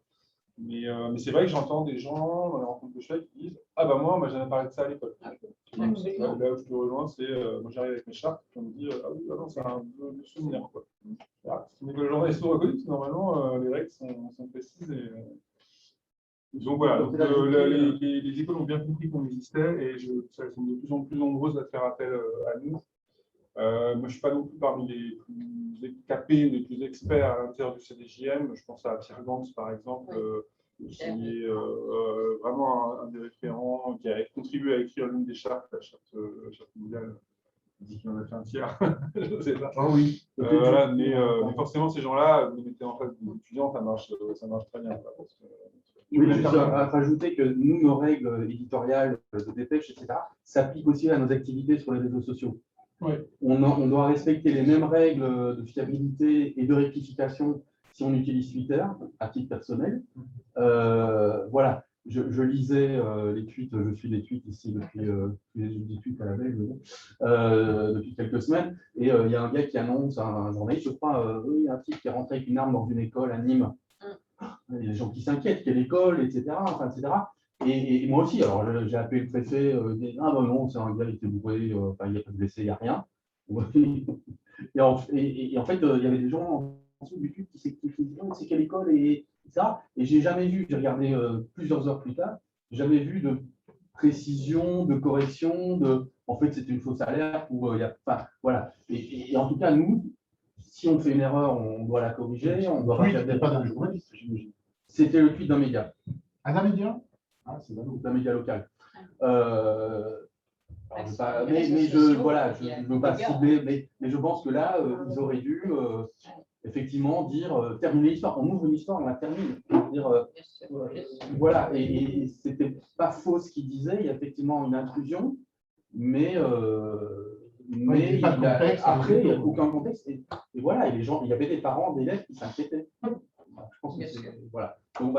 Mais c'est vrai que j'entends des gens dans les rencontres que je fais qui disent ah bah moi, j'avais parlé de ça à l'école. Là où je te rejoins, c'est moi j'arrive avec mes chartes, puis on me dit ah oui, non, c'est un peu de souvenir, quoi. Voilà. C'est une école de journalisme reconnue, normalement les règles sont précises et donc voilà, donc, les écoles ont bien compris qu'on existait et elles sont de plus en plus nombreuses à faire appel à nous. Moi, je ne suis pas non plus parmi les plus capés, les plus experts à l'intérieur du CDJM. Je pense à Pierre Gantz, par exemple, qui est vraiment un des référents, qui a contribué à écrire l'une des chartes, la charte mondiale. Il dit qu'il en a fait un tiers. Je ne sais pas. Ah oui. Voilà, mais forcément, ces gens-là, vous mettez en face des étudiants, ça marche très bien. Parce que, oui, juste à rajouter que nous, nos règles éditoriales de dépêche, etc., s'appliquent aussi à nos activités sur les réseaux sociaux. Oui. On doit respecter les mêmes règles de fiabilité et de rectification si on utilise Twitter à titre personnel. Voilà, je lisais les tweets, je suis des tweets ici depuis des tweets à la veille, depuis quelques semaines, et il y a un gars qui annonce, un journaliste, je crois, il y a un type qui est rentré avec une arme dans une école à Nîmes. Il y a des gens qui s'inquiètent, quelle école, etc. Enfin, etc. Et moi aussi, alors j'ai appelé le préfet, ah ben non, c'est un gars, il était bourré, enfin, il n'y a pas de blessé, il n'y a rien. Et en fait, il y avait des gens en dessous du tweet qui disaient, c'est quelle école, et ça. Et j'ai jamais vu, j'ai regardé plusieurs heures plus tard, jamais vu de précision, de correction, en fait, c'était une fausse alerte, ou il y a, enfin, voilà. Et en tout cas, nous, si on fait une erreur, on doit la corriger. On doit pas d'un journaliste, j'imagine. C'était le tweet d'un média. Un média? Ah, c'est d'un média local. Mais je ne veux pas cibler, mais je pense que là, ils auraient dû effectivement dire terminer l'histoire. On ouvre une histoire, on la termine. Voilà, et c'était pas faux ce qu'il disait, il y a effectivement une intrusion, mais il y a aucun contexte. Et voilà, et les gens, il y avait des parents d'élèves qui s'inquiétaient. Je pense que c'est. Voilà. Donc,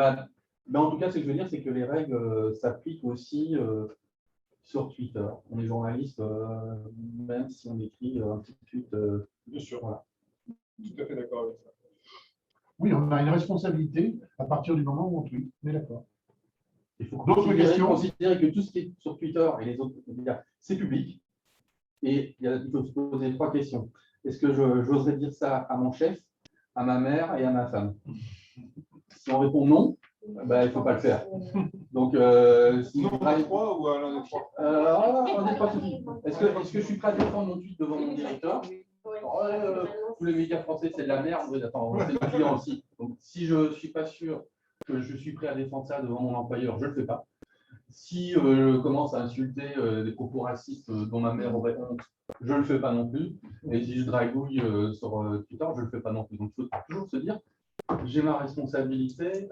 mais en tout cas, ce que je veux dire, c'est que les règles s'appliquent aussi sur Twitter. On est journaliste, même si on écrit un petit tweet. Bien sûr. Voilà. Tout à fait d'accord avec ça. Oui, on a une responsabilité à partir du moment où on tweet. On est d'accord. Il faut considérer que tout ce qui est sur Twitter et les autres médias, c'est public. Et il faut se poser 3 questions. Est-ce que j'oserais dire ça à mon chef, à ma mère et à ma femme? Si on répond non, il ne faut pas le faire. Donc, si non, à 3 ou à l'un des 3 Est-ce que je suis prêt à défendre mon tweet devant mon directeur? Tous les médias français, c'est de la merde. Attends, c'est le client aussi. Donc, si je ne suis pas sûr que je suis prêt à défendre ça devant mon employeur, je ne le fais pas. Si je commence à insulter des propos racistes dont ma mère aurait honte, je ne le fais pas non plus. Et si je dragouille sur Twitter, je ne le fais pas non plus. Donc, il faut toujours se dire, j'ai ma responsabilité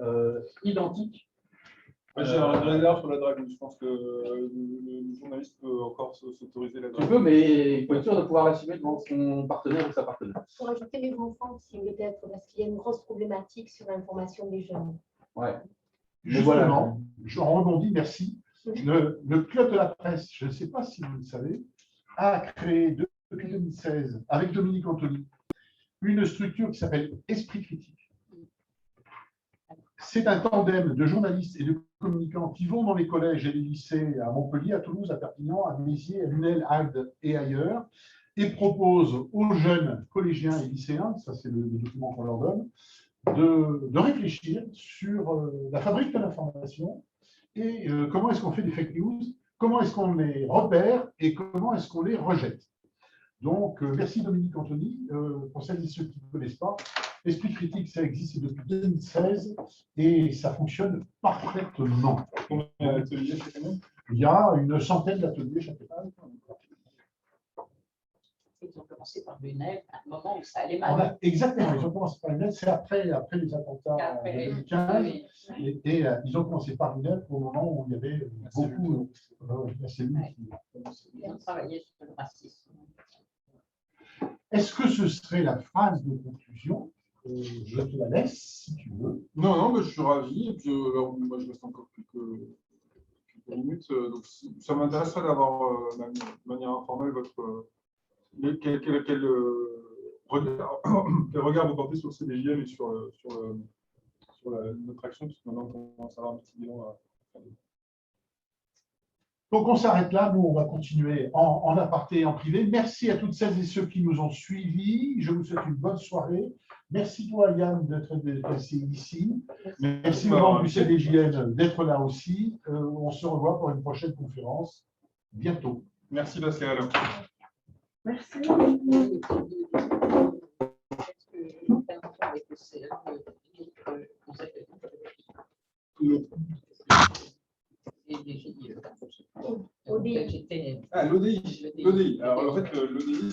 identique. J'ai un réserve sur la drague. Je pense que le journaliste peut encore s'autoriser la drague. Tu peux, mais il faut être sûr de pouvoir l'assumer devant son partenaire ou sa partenaire. Pour ajouter les enfants aussi, peut-être, parce qu'il y a une grosse problématique sur l'information des jeunes. Ouais. Justement, je rebondis, merci. Le Club de la presse, je ne sais pas si vous le savez, a créé depuis 2016, avec Dominique Antoni, une structure qui s'appelle Esprit Critique. C'est un tandem de journalistes et de communicants qui vont dans les collèges et les lycées à Montpellier, à Toulouse, à Perpignan, à Béziers, à Lunel, Agde et ailleurs, et proposent aux jeunes collégiens et lycéens, ça c'est le document qu'on leur donne, de réfléchir sur la fabrique de l'information et comment est-ce qu'on fait des fake news, comment est-ce qu'on les repère et comment est-ce qu'on les rejette. Donc, merci Dominique Anthony. Pour celles et ceux qui ne connaissent pas, Esprit Critique, ça existe depuis 2016 et ça fonctionne parfaitement. Combien d'ateliers chaque année? Il y a une centaine d'ateliers chaque année. Ils ont commencé par l'UNEF à un moment où ça allait On mal. a- exactement, ils ont commencé par l'UNEF, c'est après les attentats Après, de 2015. oui. Et ils ont commencé par l'UNEF au moment où il y avait beaucoup la cellule qui- Et on travaillait sur le racisme. Est-ce que ce serait la phrase de conclusion? Je te la laisse si tu veux. Non, non, mais je suis ravi. Et puis, alors, moi, je reste encore quelques minutes. Donc, ça m'intéresserait d'avoir, de manière informelle, quel regard vous portez sur le CDJM et sur notre action, puisque maintenant, on commence à avoir un petit bilan. Donc on s'arrête là, nous on va continuer en aparté et en privé. Merci à toutes celles et ceux qui nous ont suivis. Je vous souhaite une bonne soirée. Merci toi Yann d'être déplacé ici. Merci aux membres du CDJM d'être là aussi. On se revoit pour une prochaine conférence bientôt. Merci Pascal. Merci. ODI. Ah, l'ODI. Alors, en fait, l'ODI,